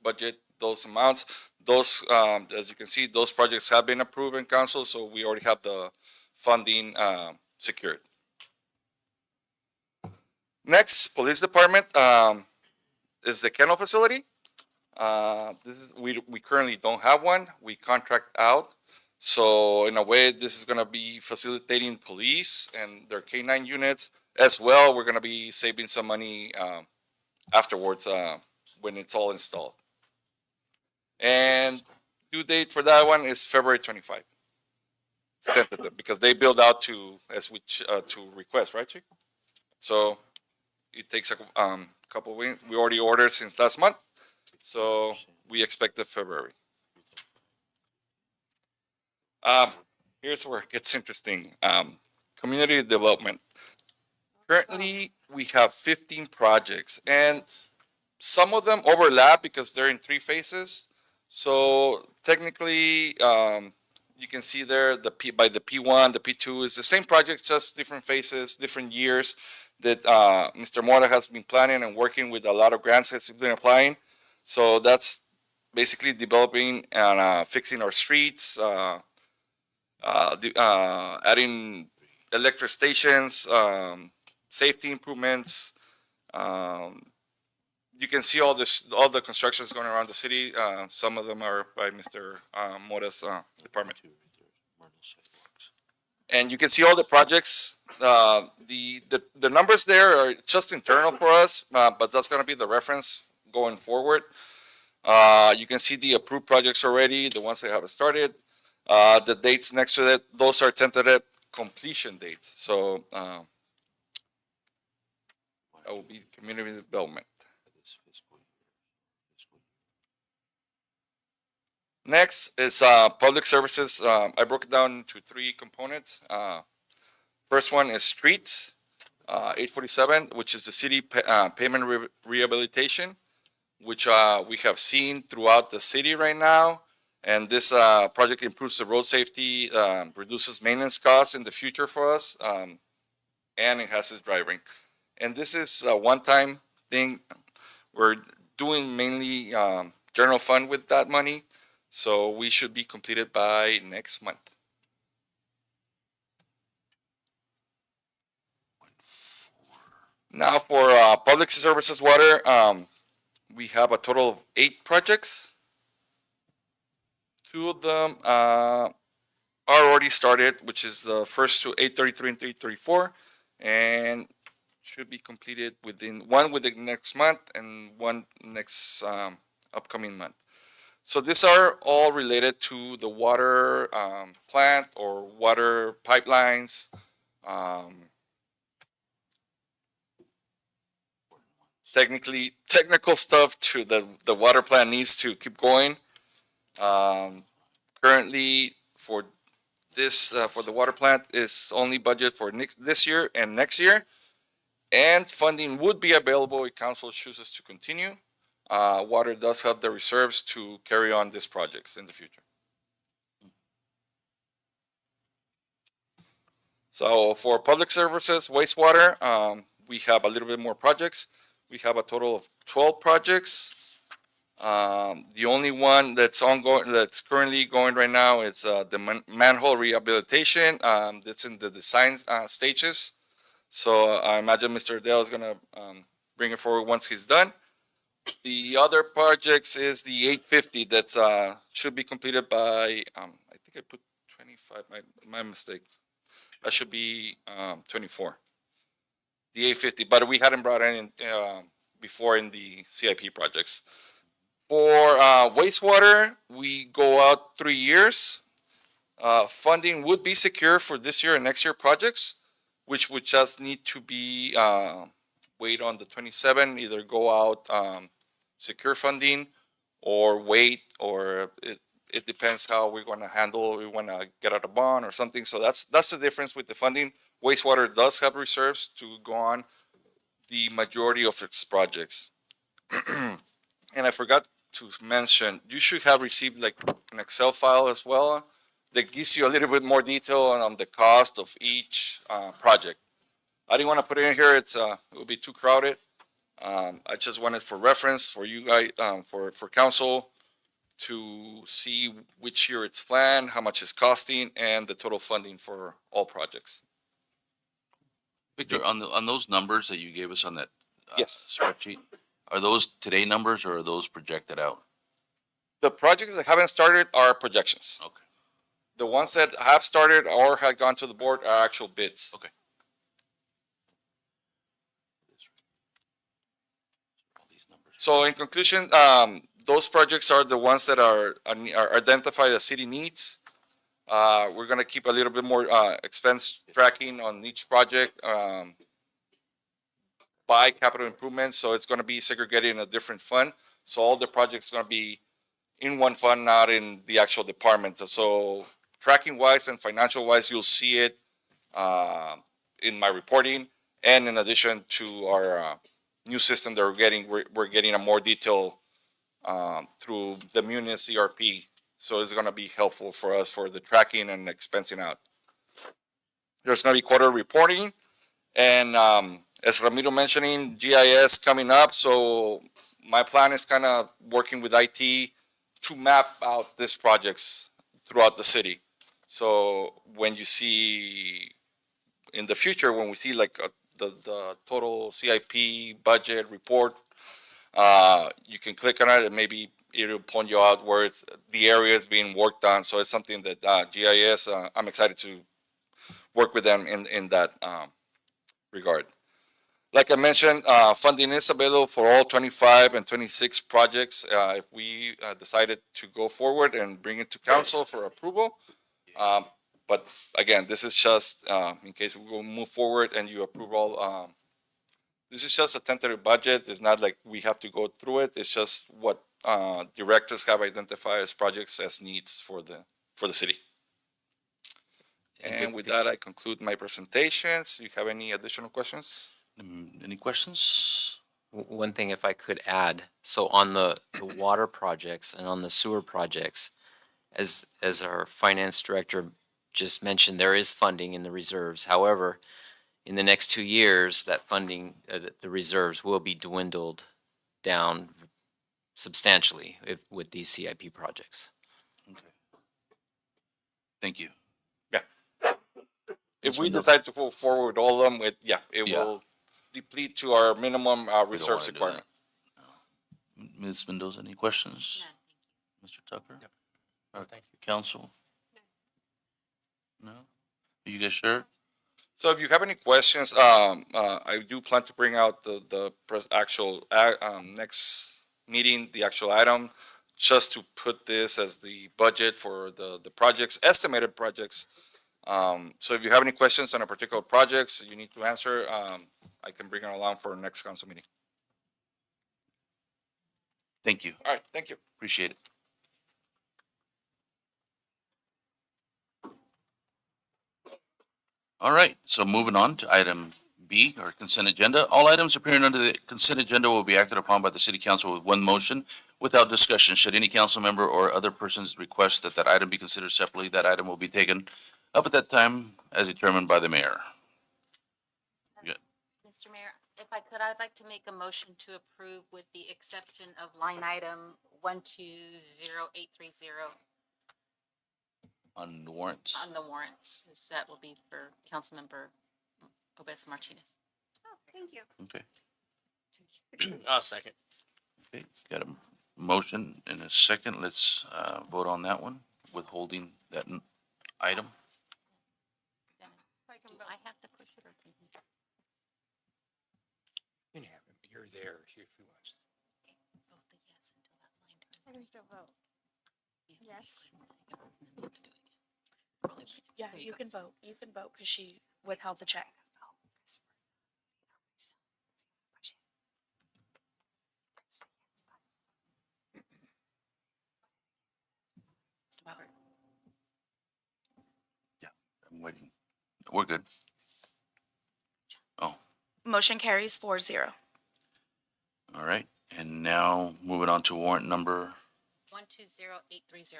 budget those amounts. Those, as you can see, those projects have been approved in council, so we already have the funding secured. Next, police department is the kennel facility. We currently don't have one. We contract out. So in a way, this is gonna be facilitating police and their K-9 units as well. We're gonna be saving some money afterwards when it's all installed. And due date for that one is February 25. It's tentative because they build out to to request, right, Chick? So it takes a couple of weeks. We already ordered since last month, so we expect it February. Here's where it gets interesting. Community development. Currently, we have 15 projects, and some of them overlap because they're in 3 phases. So technically, you can see there by the P1, the P2 is the same project, just different phases, different years that Mr. Mora has been planning and working with a lot of grants that he's been applying. So that's basically developing and fixing our streets, adding electric stations, safety improvements. You can see all the constructions going around the city. Some of them are by Mr. Mora's department. And you can see all the projects. The numbers there are just internal for us, but that's going to be the reference going forward. You can see the approved projects already, the ones that haven't started. The dates next to it, those are tentative completion dates. So that will be community development. Next is public services. I broke it down into 3 components. First one is streets, 847, which is the city pavement rehabilitation, which we have seen throughout the city right now. And this project improves the road safety, reduces maintenance costs in the future for us, and enhances driving. And this is a one-time thing. We're doing mainly general fund with that money, so we should be completed by next month. Now for public services water, we have a total of 8 projects. 2 of them are already started, which is the first 2, 833 and 334, and should be completed within next month and one next upcoming month. So these are all related to the water plant or water pipelines. Technical stuff to the water plant needs to keep going. Currently for this for the water plant is only budget for this year and next year, and funding would be available if council chooses to continue. Water does have the reserves to carry on these projects in the future. So for public services, wastewater, we have a little bit more projects. We have a total of 12 projects. The only one that's ongoing, that's currently going right now, is the manhole rehabilitation. That's in the design stages. So I imagine Mr. Dale is gonna bring it forward once he's done. The other projects is the 850 that's should be completed by I think I put 25. My mistake. That should be 24. The 850, but we hadn't brought in before in the CIP projects. For wastewater, we go out 3 years. Funding would be secure for this year and next year projects, which would just need to be wait on the 27, either go out secure funding or wait, or it depends how we're going to handle. We want to get out a bond or something. So that's the difference with the funding. Wastewater does have reserves to go on the majority of its projects. And I forgot to mention, you should have received like an Excel file as well that gives you a little bit more detail on the cost of each project. I didn't want to put it in here. It would be too crowded. I just wanted for reference for you guys, for council to see which year it's planned, how much it's costing, and the total funding for all projects. Victor, on those numbers that you gave us on that Yes. spreadsheet, are those today numbers or are those projected out? The projects that haven't started are projections. Okay. The ones that have started or have gone to the board are actual bids. Okay. All these numbers. So in conclusion, those projects are the ones that are identified as city needs. We're gonna keep a little bit more, expense tracking on each project, by capital improvements, so it's gonna be segregated in a different fund. So all the projects gonna be in one fund, not in the actual department. So tracking wise and financial wise, you'll see it, in my reporting. And in addition to our, new system that we're getting a more detail, through the Munis ERP. So it's gonna be helpful for us for the tracking and expensing out. There's gonna be quarter reporting, and as Ramiro mentioning, GIS coming up. So my plan is kind of working with IT to map out these projects throughout the city. So when you see in the future, when we see like the total CIP budget report, you can click on it and maybe it'll point you out where it's the areas being worked on. So it's something that GIS, I'm excited to work with them in that regard. Like I mentioned, funding is available for all 25 and 26 projects if we decided to go forward and bring it to council for approval. But again, this is just in case we will move forward and you approve all. This is just a tentative budget. It's not like we have to go through it. It's just what directors have identified as projects as needs for the city. And with that, I conclude my presentations. Do you have any additional questions? Any questions? One thing, if I could add, so on the water projects and on the sewer projects, as our finance director just mentioned, there is funding in the reserves. However, in the next 2 years, that funding, the reserves will be dwindled down substantially with these CIP projects. Okay. Thank you. If we decide to go forward with all of them, it Yeah. will deplete to our minimum reserves wanna do requirement. Ms. Mendoza, any questions? Mr. Tucker? No, thank you. Council? No? Are you guys sure? So if you have any questions, I do plan to bring out the actual next meeting, the actual item, just to put this as the budget for the projects, estimated projects. So if you have any questions on a particular projects you need to answer, I can bring it along for next council meeting. Thank you. All right, thank you. Appreciate it. All right, so moving on to item B, our consent agenda. All items appearing under the consent agenda will be acted upon by the city council with one motion without discussion. Should any council member or other persons request that item be considered separately, that item will be taken up at that time as determined by the mayor. Mr. Mayor, if I could, I'd like to make a motion to approve with the exception of line item 120830 On the warrants. on the warrants, because that will be for Councilmember Obes Martinez. Oh, thank you. Okay, I'll second. okay, got a motion and a second. Let's, vote on that one, withholding that item. Do I have to push it or can he? You can have him. You're there if he wants. Vote the yes until that line turns. I can still vote. Yes. Yeah, you can vote. You can vote because she withheld the check. Mr. Robert. I'm waiting. We're good. Oh, Motion carries 4-0. all right. And now moving on to warrant number, 120830,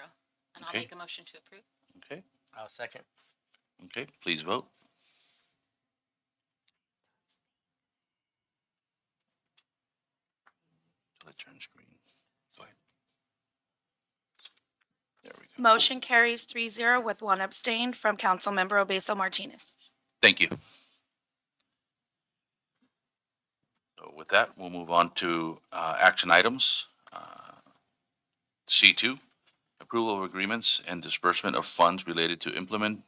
and I'll Okay. make a motion to approve. okay, I'll second. okay, please vote. Till it turns green. Go ahead. There we go. Motion carries 3-0 with one abstain from Councilmember Obeso Martinez. Thank you. So with that, we'll move on to action items. C2, approve approval of agreements and disbursement of funds related to implementing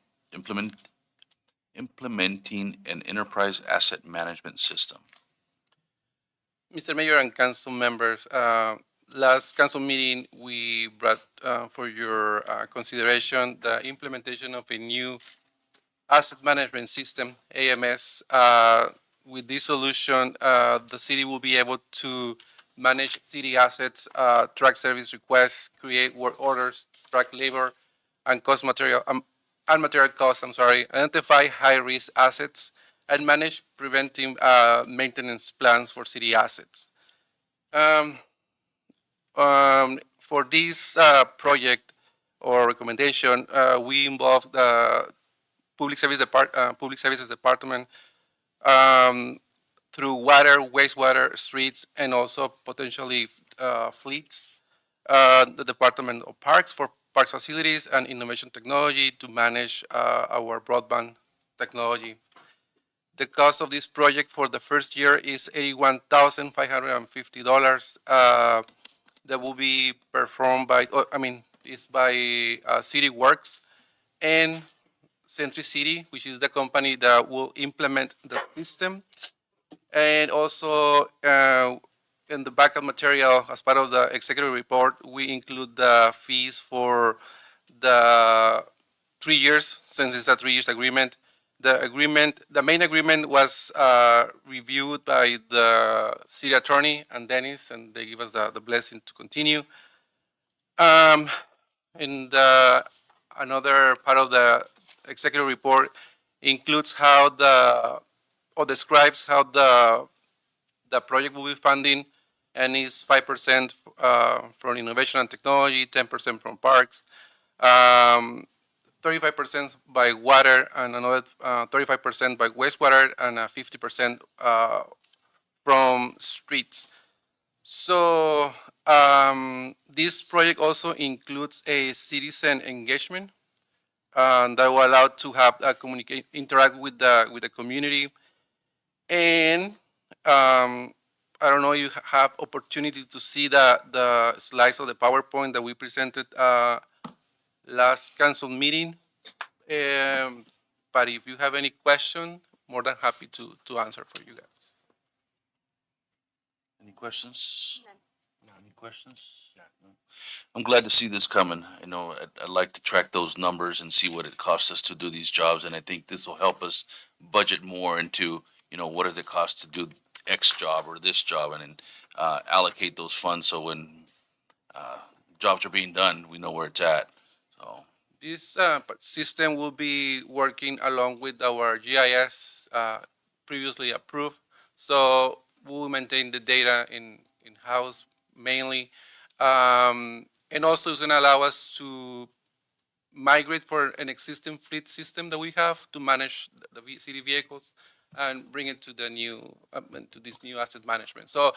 an enterprise asset management system. Mr. Mayor and council members, last council meeting, we brought for your consideration the implementation of a new asset management system, AMS. With this solution, the city will be able to manage city assets, track service requests, create work orders, track labor and material costs, identify high-risk assets, and manage preventive maintenance plans for city assets. For this project or recommendation, we involved the Public Services Department through water, wastewater, streets, and also potentially fleets. The Department of Parks for parks facilities and innovation technology to manage our broadband technology. The cost of this project for the first year is $81,550. That will be performed by, is by City Works and Century City, which is the company that will implement the system. And also in the backup material, as part of the executive report, we include the fees for the 3 years, since it's a 3 years agreement. The main agreement was reviewed by the city attorney and Dennis, and they give us the blessing to continue. Another part of the executive report includes describes how the project will be funding, and is 5% from innovation and technology, 10% from parks, 35% by water, and another 35% by wastewater, and 50% from streets. So this project also includes a citizen engagement that will allow to have interact with the community. And I don't know, you have opportunity to see the slides of the PowerPoint that we presented last council meeting. But if you have any question, more than happy to answer for you guys. Any questions? No. Any questions? No. I'm glad to see this coming. You know, I'd like to track those numbers and see what it costs us to do these jobs, and I think this will help us budget more into, you know, what are the costs to do X job or this job, and then allocate those funds so when jobs are being done, we know where it's at. So this system will be working along with our GIS previously approved. So we'll maintain the data in-house mainly. And also it's going to allow us to migrate for an existing fleet system that we have to manage the city vehicles and bring it to the new, to this new asset management. So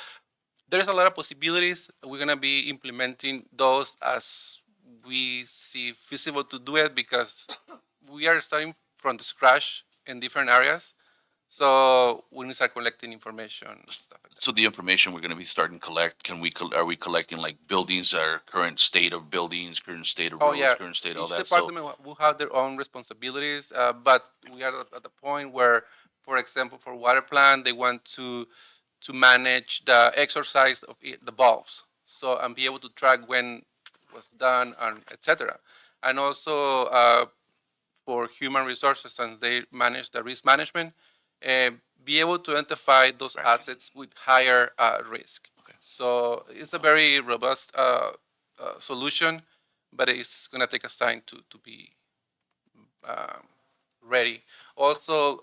there's a lot of possibilities. We're going to be implementing those as we see feasible to do it, because we are starting from the scratch in different areas. So we need to start collecting information and stuff like that. So the information we're going to be starting to collect, are we collecting like buildings, our current state of buildings, current state of roads, current state, all that? Each department will have their own responsibilities, but we are at the point where, for example, for water plant, they want to manage the exercise of the valves, so and be able to track when was done and etc. And also for human resources, and they manage the risk management, be able to identify those assets with higher risk. Okay. So it's a very robust solution, but it's going to take us time to be ready. Also,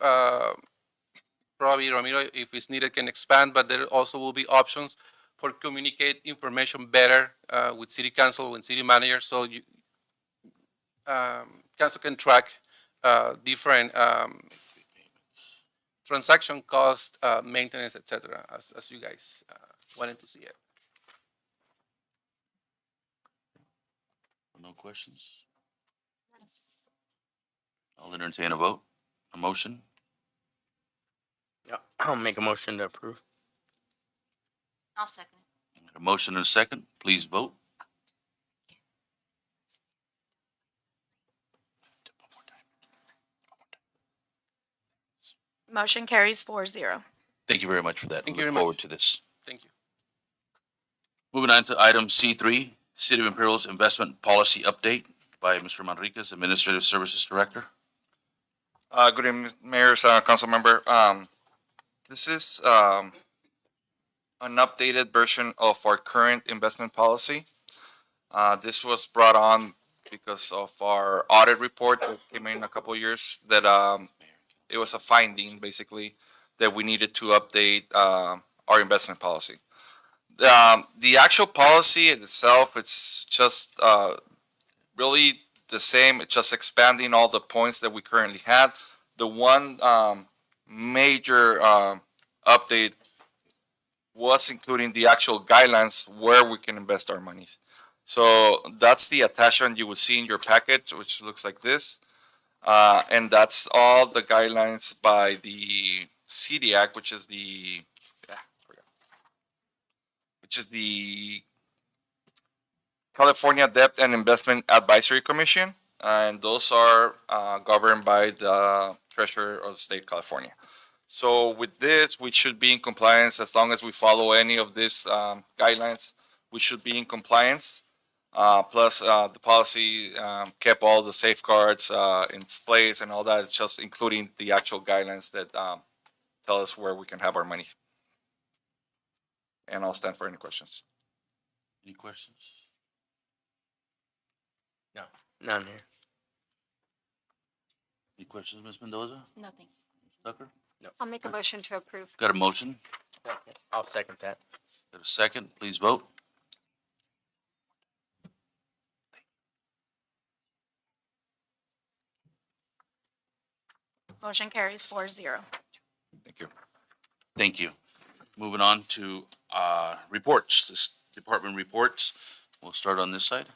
probably Ramiro, if it's needed, can expand, but there also will be options for communicate information better with city council and city manager, so you, council can track different transaction cost, maintenance, etc., as you guys wanted to see it. No questions? I'll entertain a vote, a motion. Yeah, I'll make a motion to approve. I'll second. A motion and a second, please vote. Motion carries 4-0. Thank you very much for that. Thank We you look very forward much. to this. Thank you. Moving on to item C3, City of Imperial's investment policy update by Mr. Manriquez, Administrative Services Director. Good evening, mayors, council member. This is, an updated version of our current investment policy. This was brought on because of our audit report that came in a couple of years that, it was a finding basically that we needed to update, our investment policy. The actual policy itself, it's just, really the same. It's just expanding all the points that we currently had. The one, major, update was including the actual guidelines where we can invest our monies. So that's the attachment you will see in your package, which looks like this. And that's all the guidelines by the CDAC, which is the California Debt and Investment Advisory Commission. And those are governed by the Treasurer of the State of California. So with this, we should be in compliance as long as we follow any of these guidelines. We should be in compliance. Plus, the policy kept all the safeguards in place and all that. It's just including the actual guidelines that tell us where we can have our money. And I'll stand for any questions. Any questions? None here. Any questions, Ms. Mendoza? Nothing. Tucker? I'll make a motion to approve. Got a motion? I'll second that. Got a second? Please vote. Motion carries 4-0. Thank you. Thank you. Moving on to reports, this department reports. We'll start on this side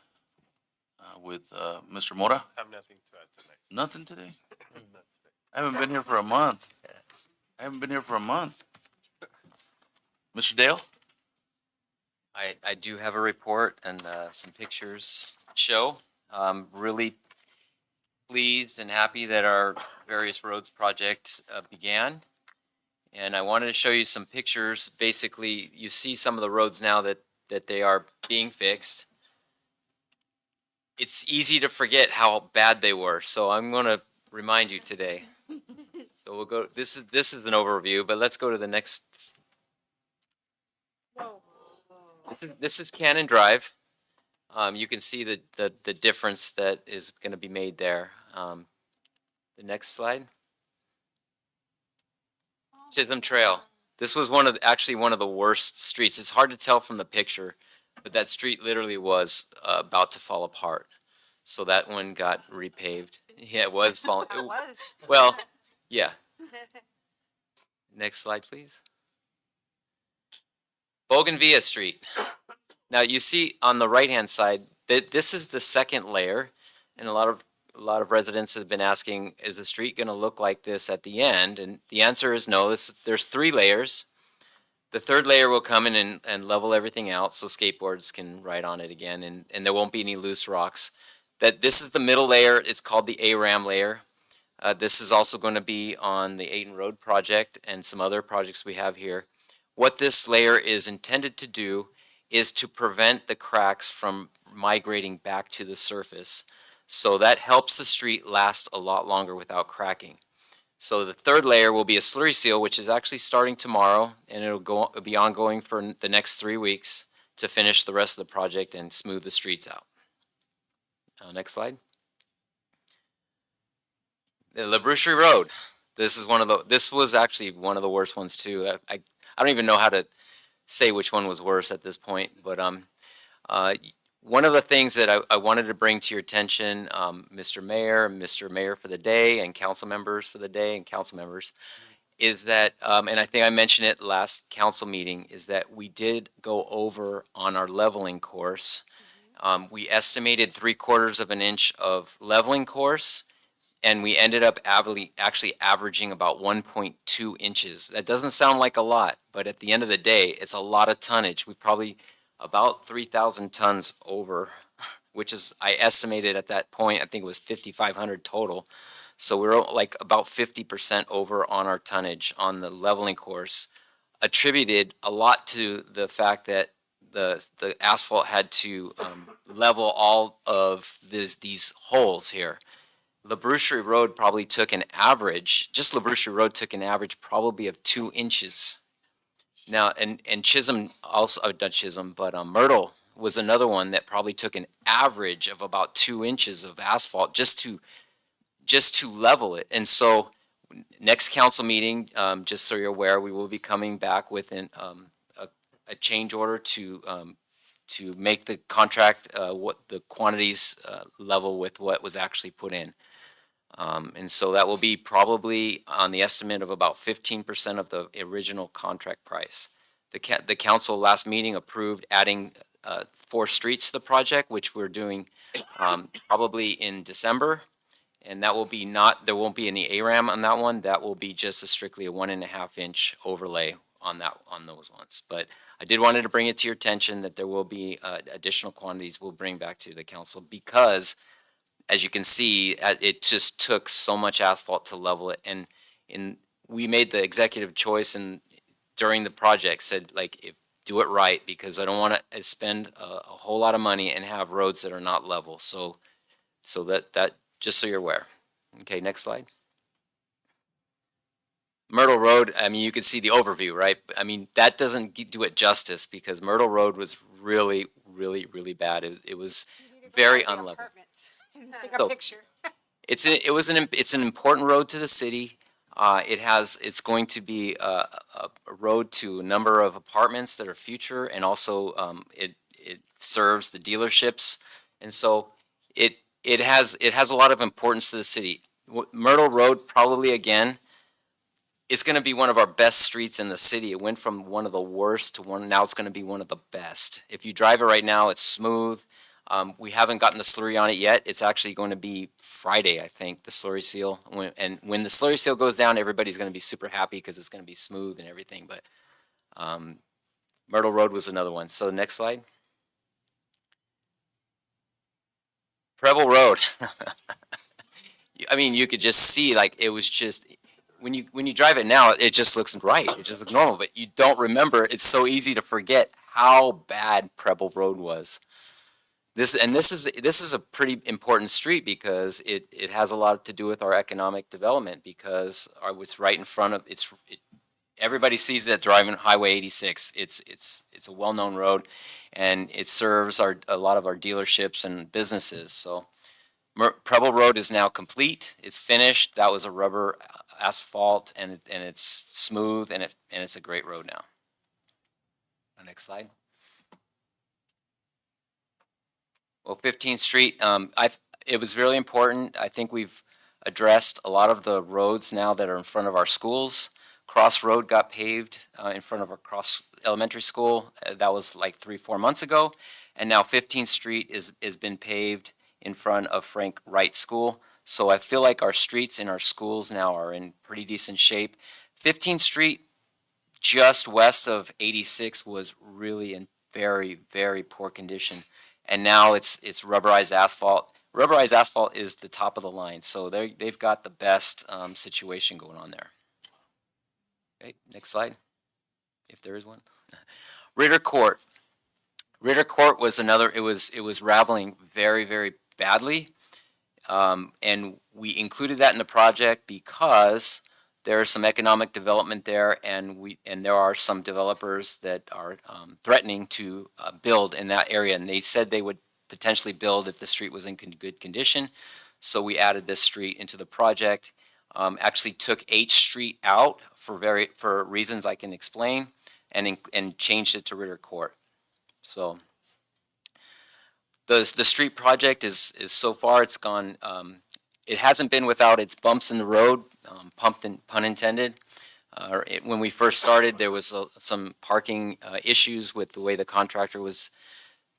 with Mr. Mora. I have nothing to add tonight. Nothing today? I haven't been here for a month. Mr. Dale? I do have a report and some pictures to show. Really pleased and happy that our various roads project began. And I wanted to show you some pictures. Basically, you see some of the roads now that they are being fixed. It's easy to forget how bad they were, so I'm going to remind you today. So we'll go. This is an overview, but let's go to the next. This is Cannon Drive. You can see the difference that is going to be made there. The next slide. Chisholm Trail. This was actually one of the worst streets. It's hard to tell from the picture, but that street literally was about to fall apart. So that one got repaved. Yeah, it was falling. It was. Well, yeah. Next slide, please. Bougainvillea Street. Now you see on the right-hand side that this is the second layer, and a lot of residents have been asking, is the street going to look like this at the end? And the answer is no. There's 3 layers. The third layer will come in and level everything out so skateboards can ride on it again, and there won't be any loose rocks. This is the middle layer. It's called the ARAM layer. This is also going to be on the Ayton Road project and some other projects we have here. What this layer is intended to do is to prevent the cracks from migrating back to the surface. So that helps the street last a lot longer without cracking. So the third layer will be a slurry seal, which is actually starting tomorrow, and it'll be ongoing for the next 3 weeks to finish the rest of the project and smooth the streets out. Next slide. The La Boucherie Road. This was actually one of the worst ones too. I don't even know how to say which one was worse at this point, but one of the things that I wanted to bring to your attention, Mr. Mayor for the day, and council members for the day, and council members, is that, and I think I mentioned it last council meeting, is that we did go over on our leveling course. We estimated 3/4 of an inch of leveling course, and we ended up actually averaging about 1.2 inches. That doesn't sound like a lot, but at the end of the day, it's a lot of tonnage. We probably about 3,000 tons over, which is, I estimated at that point, I think it was 5,500 total. So we're like about 50% over on our tonnage on the leveling course, attributed a lot to the fact that the asphalt had to level all of these holes here. LaBrucherie Road probably took an average, just LaBrucherie Road took an average probably of 2 inches. Now, and Chisholm also, not Chisholm, but Myrtle was another one that probably took an average of about 2 inches of asphalt just to level it. And so next council meeting, just so you're aware, we will be coming back with a change order to make the contract, what the quantities level with what was actually put in. And so that will be probably on the estimate of about 15% of the original contract price. The council last meeting approved adding 4 streets to the project, which we're doing probably in December. And that will be there won't be any ARAM on that one. That will be just strictly a 1.5 inch overlay on those ones. But I did wanted to bring it to your attention that there will be additional quantities we'll bring back to the council because, as you can see, it just took so much asphalt to level it. And we made the executive choice and during the project said, like, do it right because I don't want to spend a whole lot of money and have roads that are not level. So that just so you're aware. Okay, next slide. Myrtle Road, I mean, you can see the overview, right? I mean, that doesn't do it justice because Myrtle Road was really, really, really bad. It was very unlevel. Take a picture. It's an important road to the city. It's going to be a road to a number of apartments that are future, and also it serves the dealerships, and so it has a lot of importance to the city. Myrtle Road probably again is going to be one of our best streets in the city. It went from one of the worst to now it's going to be one of the best. If you drive it right now, it's smooth. We haven't gotten the slurry on it yet. It's actually going to be Friday, I think, the slurry seal. When the slurry seal goes down, everybody's going to be super happy because it's going to be smooth and everything. But Myrtle Road was another one. So next slide. Preble Road. I mean, you could just see like it was just when you drive it now, it just looks right. It just looks normal, but you don't remember. It's so easy to forget how bad Preble Road was. This is a pretty important street because it has a lot to do with our economic development because it's right in front of everybody sees that driving Highway 86. It's a well-known road, and it serves a lot of our dealerships and businesses. So Preble Road is now complete. It's finished. That was a rubber asphalt, and it's smooth, and it's a great road now. Next slide. Well, 15th Street, it was really important. I think we've addressed a lot of the roads now that are in front of our schools. Cross Road got paved in front of our Cross Elementary School. That was like 3-4 months ago. And now 15th Street has been paved in front of Frank Wright School. So I feel like our streets in our schools now are in pretty decent shape. 15th Street, just west of 86, was really in very, very poor condition. And now it's rubberized asphalt. Rubberized asphalt is the top of the line, so they've got the best situation going on there. Okay, next slide, if there is one. Ritter Court. Ritter Court was another. It was raveling very, very badly, and we included that in the project because there is some economic development there, and there are some developers that are threatening to build in that area, and they said they would potentially build if the street was in good condition. So we added this street into the project. Actually took H Street out for reasons I can explain, and changed it to Ritter Court. So the street project is so far it's gone. It hasn't been without its bumps in the road, pun intended. When we first started, there was some parking issues with the way the contractor was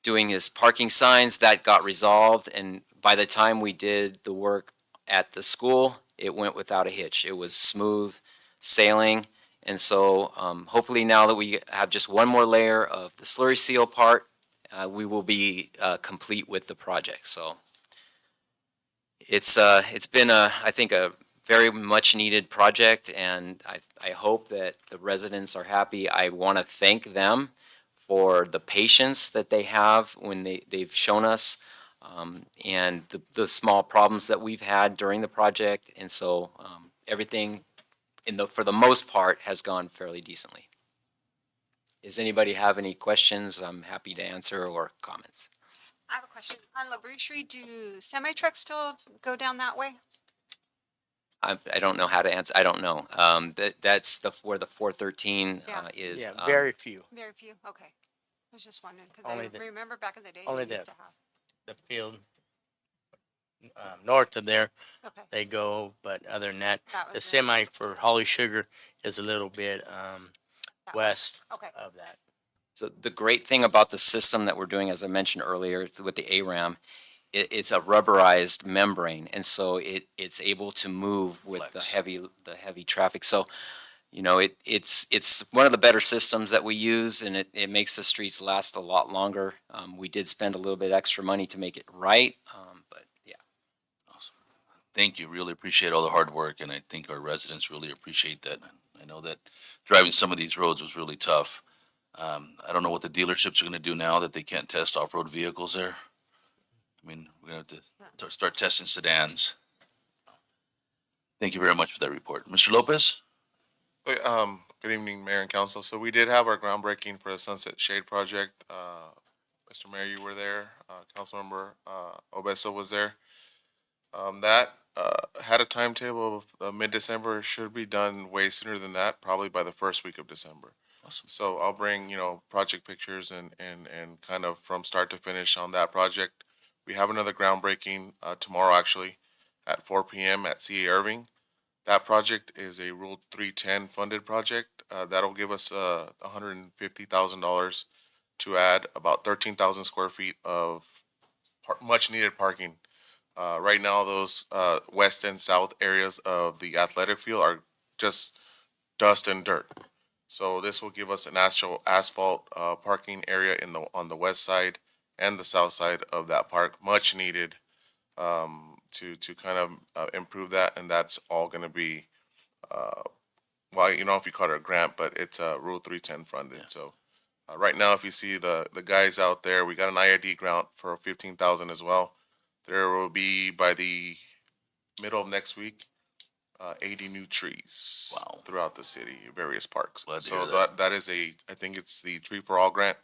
doing his parking signs. That got resolved, and by the time we did the work at the school, it went without a hitch. It was smooth sailing, and so hopefully now that we have just one more layer of the slurry seal part, we will be complete with the project. So It's been I think a very much needed project, and I hope that the residents are happy. I want to thank them for the patience that they have when they've shown us, and the small problems that we've had during the project. And so, everything for the most part has gone fairly decently. Does anybody have any questions? I'm happy to answer, or comments. I have a question. On LaBrie Street, do semi-trucks still go down that way? I don't know how to answer. I don't know. That's where the 413 Yeah. is. Yeah, very few. Very few, okay. I was just wondering, because Only I the- remember back in the day, only they used the- to have. The field north of there, Okay. they go, but other than that, That the was it. semi for Holly Sugar is a little bit That way. west Okay. of that. So the great thing about the system that we're doing, as I mentioned earlier, with the ARAM, it's a rubberized membrane, and so it's able to move with Flex. the heavy traffic. So, you know, it's one of the better systems that we use, and it makes the streets last a lot longer. We did spend a little bit extra money to make it right, but yeah. Awesome. Thank you. Really appreciate all the hard work, and I think our residents really appreciate that. I know that driving some of these roads was really tough. I don't know what the dealerships are gonna do now that they can't test off-road vehicles there. I mean, we're gonna have to start testing sedans. Thank you very much for that report. Mr. Lopez? Good evening, Mayor and Council. So we did have our groundbreaking for the Sunset Shade Project. Mr. Mayor, you were there. Councilmember Obeso was there. That had a timetable of mid-December. It should be done way sooner than that, probably by the first week of December. Awesome. So I'll bring, project pictures and kind of from start to finish on that project. We have another groundbreaking tomorrow, actually, at 4 p.m. at CA Irving. That project is a Rule 310 funded project. That'll give us $150,000 to add about 13,000 square feet of much needed parking. Right now, those west and south areas of the athletic field are just dust and dirt. So this will give us an asphalt parking area on the west side and the south side of that park, much needed to kind of improve that, and that's all going to be, well, if you call it a grant, but it's Rule 310 funded. Yeah. So right now, if you see the guys out there, we got an IID grant for 15,000 as well. There will be by the middle of next week, 80 new trees throughout the city, various parks. Glad to So hear that. that is I think it's the Tree for All grant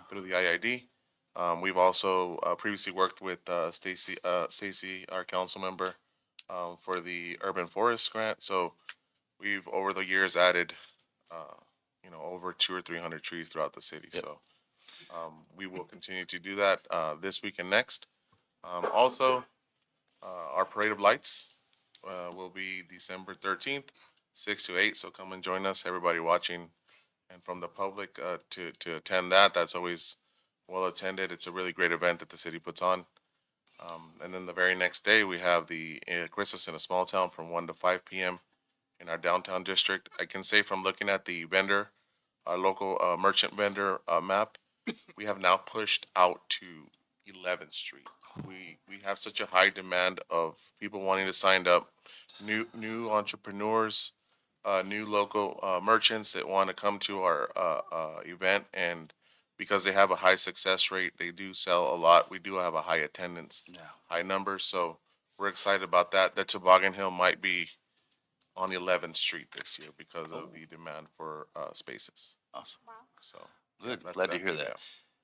through the IID. We've also previously worked with Stacy, our council member, for the Urban Forest grant. So we've over the years added, over 200 or 300 trees throughout the city. Yep. So we will continue to do that this week and next. Also, our parade of lights will be December 13th, 6 to 8. So come and join us, everybody watching, and from the public to attend that. That's always well attended. It's a really great event that the city puts on. And then the very next day, we have the Christmas in a Small Town from 1 to 5 p.m. in our downtown district. I can say from looking at the vendor, our local merchant vendor map, we have now pushed out to 11th Street. We have such a high demand of people wanting to sign up, new entrepreneurs, new local merchants that want to come to our event, and because they have a high success rate, they do sell a lot. We do have a high attendance, high numbers, so we're excited about that. The Toboggan Hill might be on 11th Street this year because of the demand for spaces. Awesome. So Good. that's Glad to that hear for that. now.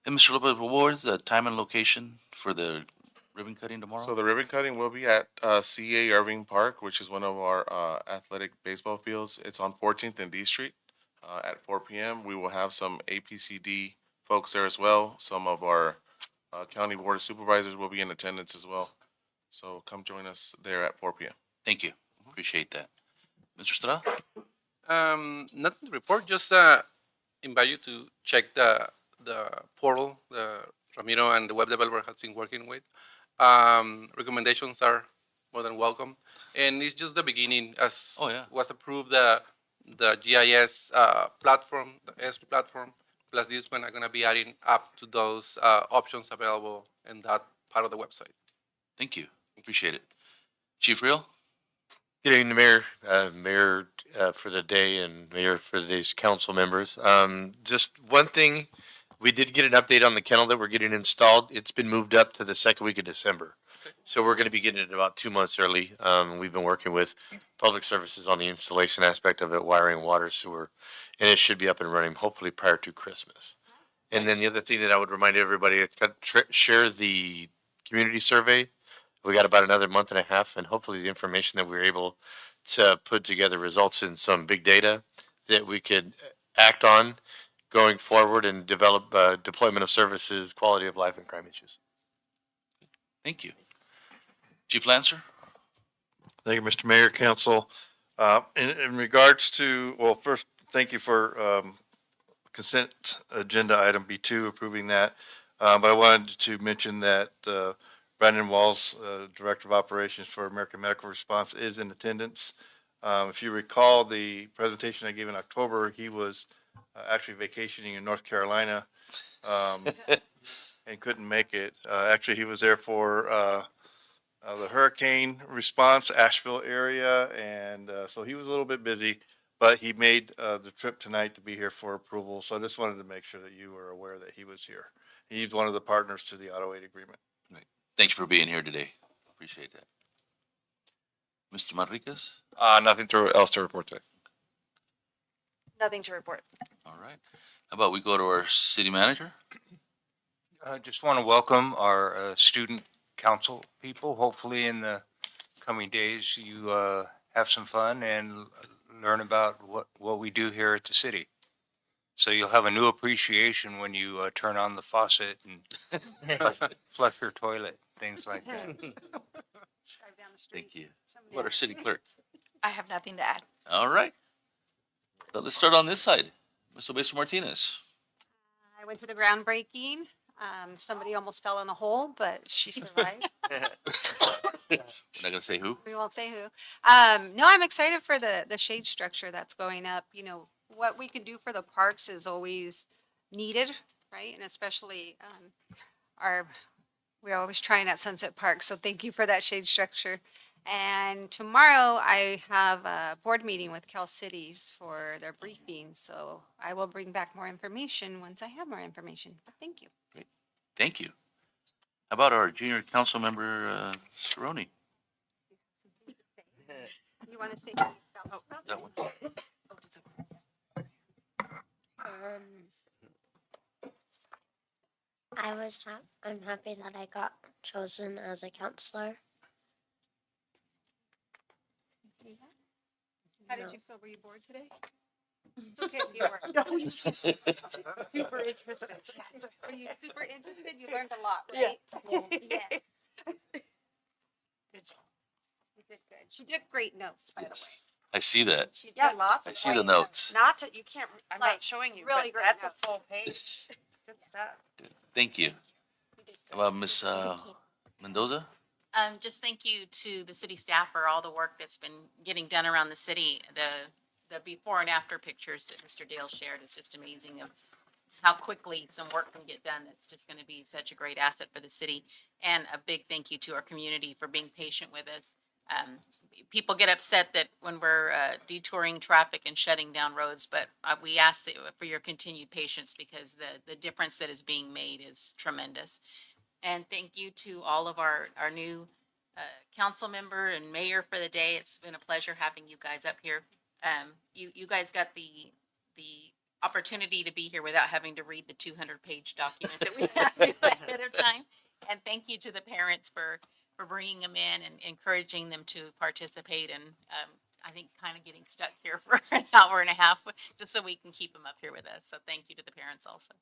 And Mr. Lopez, what was the time and location for the ribbon cutting tomorrow? So the ribbon cutting will be at CA Irving Park, which is one of our athletic baseball fields. It's on 14th and D Street at 4 p.m. We will have some APCD folks there as well. Some of our county board of supervisors will be in attendance as well. So come join us there at 4 p.m. Thank you. Appreciate that. Mr. Estrada? Nothing to report, just invite you to check the portal the Ramiro and the web developer has been working with. Recommendations are more than welcome. And it's just the beginning, as was approved, the GIS platform, the SP platform, plus this one are gonna be adding up to those options available in that part of the website. Thank you. Appreciate it. Chief Real? Good evening, Mayor, Mayor for the day and Mayor for today's council members. Just one thing, we did get an update on the kennel that we're getting installed. It's been moved up to the second week of December. So we're gonna be getting it about 2 months early. We've been working with Public Services on the installation aspect of it, wiring, water, sewer, and it should be up and running hopefully prior to Christmas. And then the other thing that I would remind everybody, it's got share the community survey. We got about another month and a half, and hopefully the information that we're able to put together results in some big data that we could act on going forward and develop deployment of services, quality of life, and crime issues. Thank you. Chief Lancer? Thank you, Mr. Mayor, Council. In regards to, well, first, thank you for consent agenda item B2, approving that. But I wanted to mention that Brandon Walls, Director of Operations for American Medical Response, is in attendance. If you recall the presentation I gave in October, he was actually vacationing in North Carolina and couldn't make it. Actually, he was there for the hurricane response, Asheville area, and so he was a little bit busy, but he made the trip tonight to be here for approval. So I just wanted to make sure that you were aware that he was here. He's one of the partners to the auto aid agreement. Thanks for being here today. Appreciate that. Mr. Manriquez? Nothing else to report today. Nothing to report. All right. How about we go to our city manager? I just want to welcome our student council people. Hopefully in the coming days, you have some fun and learn about what we do here at the city. So you'll have a new appreciation when you turn on the faucet and flush your toilet, things like that. Drive down the street. Thank you. What our city clerk? I have nothing to add. All right. So let's start on this side. Ms. Obeso Martinez. I went to the groundbreaking. Somebody almost fell in a hole, but she survived. We're not gonna say who. We won't say who. No, I'm excited for the shade structure that's going up. You know, what we can do for the parks is always needed, right? And especially we're always trying at Sunset Park. So thank you for that shade structure. And tomorrow I have a board meeting with Cal Cities for their briefing. So I will bring back more information once I have more information. But thank you. Great. Thank you. How about our junior council member, Cerrone? You want to say? That one. I'm happy that I got chosen as a counselor. How did you feel? Were you bored today? It's okay if you were. Super interested. Were you super interested? You learned a lot, right? Yes. Good job. You did good. She took great notes, by the way. I see that. She Yeah, took lots I of see the great notes. Not to, you can't, I'm Like, not showing you, really but great that's notes. a full page. Good stuff. Thank you. How about Ms. Mendoza? Just thank you to the city staff for all the work that's been getting done around the city. The before and after pictures that Mr. Dale shared is just amazing of how quickly some work can get done. That's just going to be such a great asset for the city. And a big thank you to our community for being patient with us. People get upset that when we're detouring traffic and shutting down roads, but we ask for your continued patience because the difference that is being made is tremendous. And thank you to all of our new council member and mayor for the day. It's been a pleasure having you guys up here. You guys got the opportunity to be here without having to read the 200-page document that we have to ahead of time. And thank you to the parents for bringing them in and encouraging them to participate. And I think kind of getting stuck here for an hour and a half just so we can keep them up here with us. So thank you to the parents also.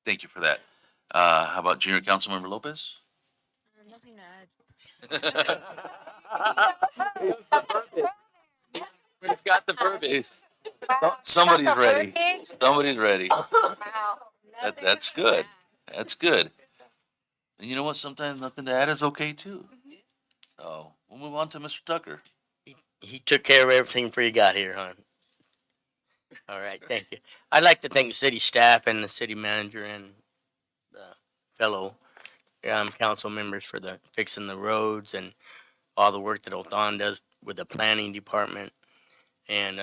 Thank you for that. How about junior council member Lopez? Nothing to add. It's got the verbiage. Somebody's ready. Somebody's ready. That's good. That's good. And you know what? Sometimes nothing to add is okay too. So we'll move on to Mr. Tucker. He took care of everything before you got here, hon. All right, thank you. I'd like to thank the city staff and the city manager and the fellow council members for fixing the roads and all the work that Othan does with the planning department and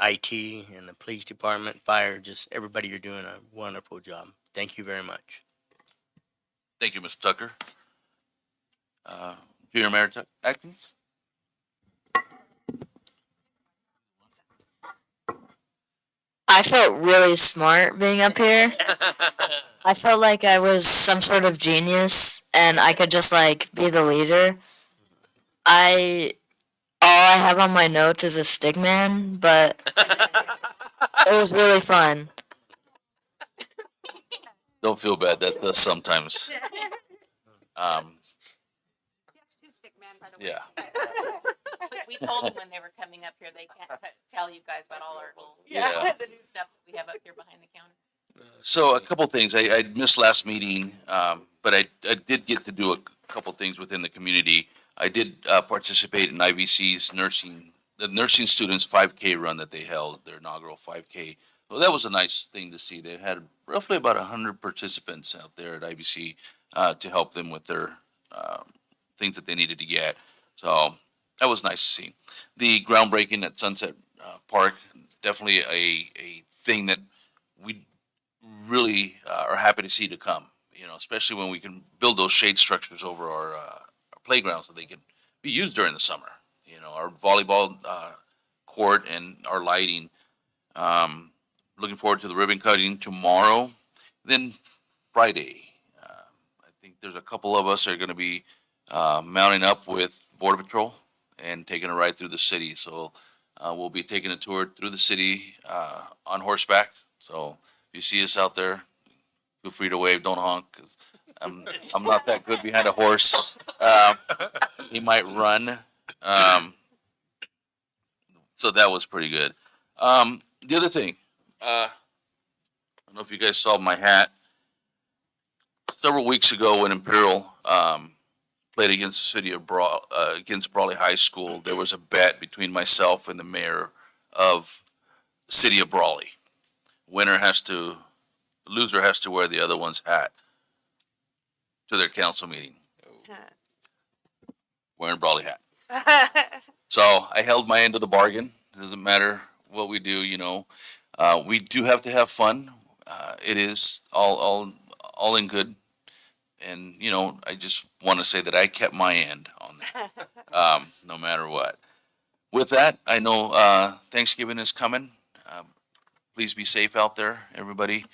IT and the police department, fire, just everybody, you're doing a wonderful job. Thank you very much. Thank you, Mr. Tucker. Junior Mayor Atkins? I felt really smart being up here. I felt like I was some sort of genius and I could just like be the leader. All I have on my notes is a stick man, but it was really fun. Don't feel bad, that does sometimes. Yeah. We told them when they were coming up here, they can't tell you guys about all our little, Yeah. the new stuff that we have up here behind the counter. So a couple things, I missed last meeting, but I did get to do a couple things within the community. I did participate in IVC's the nursing students 5K run that they held, their inaugural 5K. Well, that was a nice thing to see. They had roughly about 100 participants out there at IVC to help them with their things that they needed to get. So that was nice to see. The groundbreaking at Sunset Park, definitely a thing that we really are happy to see to come, you know, especially when we can build those shade structures over our playgrounds so they can be used during the summer. You know, our volleyball court and our lighting. Looking forward to the ribbon cutting tomorrow. Then Friday, I think there's a couple of us that are going to be mounting up with Border Patrol and taking a ride through the city. So we'll be taking a tour through the city on horseback. So if you see us out there, feel free to wave, don't honk, 'cause I'm not that good behind a horse. He might run. So that was pretty good. The other thing, I don't know if you guys saw my hat. Several weeks ago when Imperial played against the city of against Brawley High School, there was a bet between myself and the mayor of the city of Brawley. Loser has to wear the other one's hat to their council meeting. Wearing Brawley hat. So I held my end of the bargain. It doesn't matter what we do, you know. We do have to have fun. It is all in good. And, you know, I just want to say that I kept my end on that, no matter what. With that, I know Thanksgiving is coming. Please be safe out there, everybody.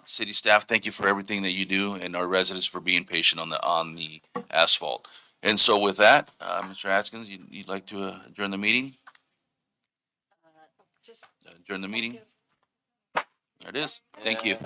City staff, thank you for everything that you do, and our residents for being patient on the asphalt. And so with that, Mr. Atkins, you'd like to adjourn the meeting? Adjourn the meeting? There it is. Thank you.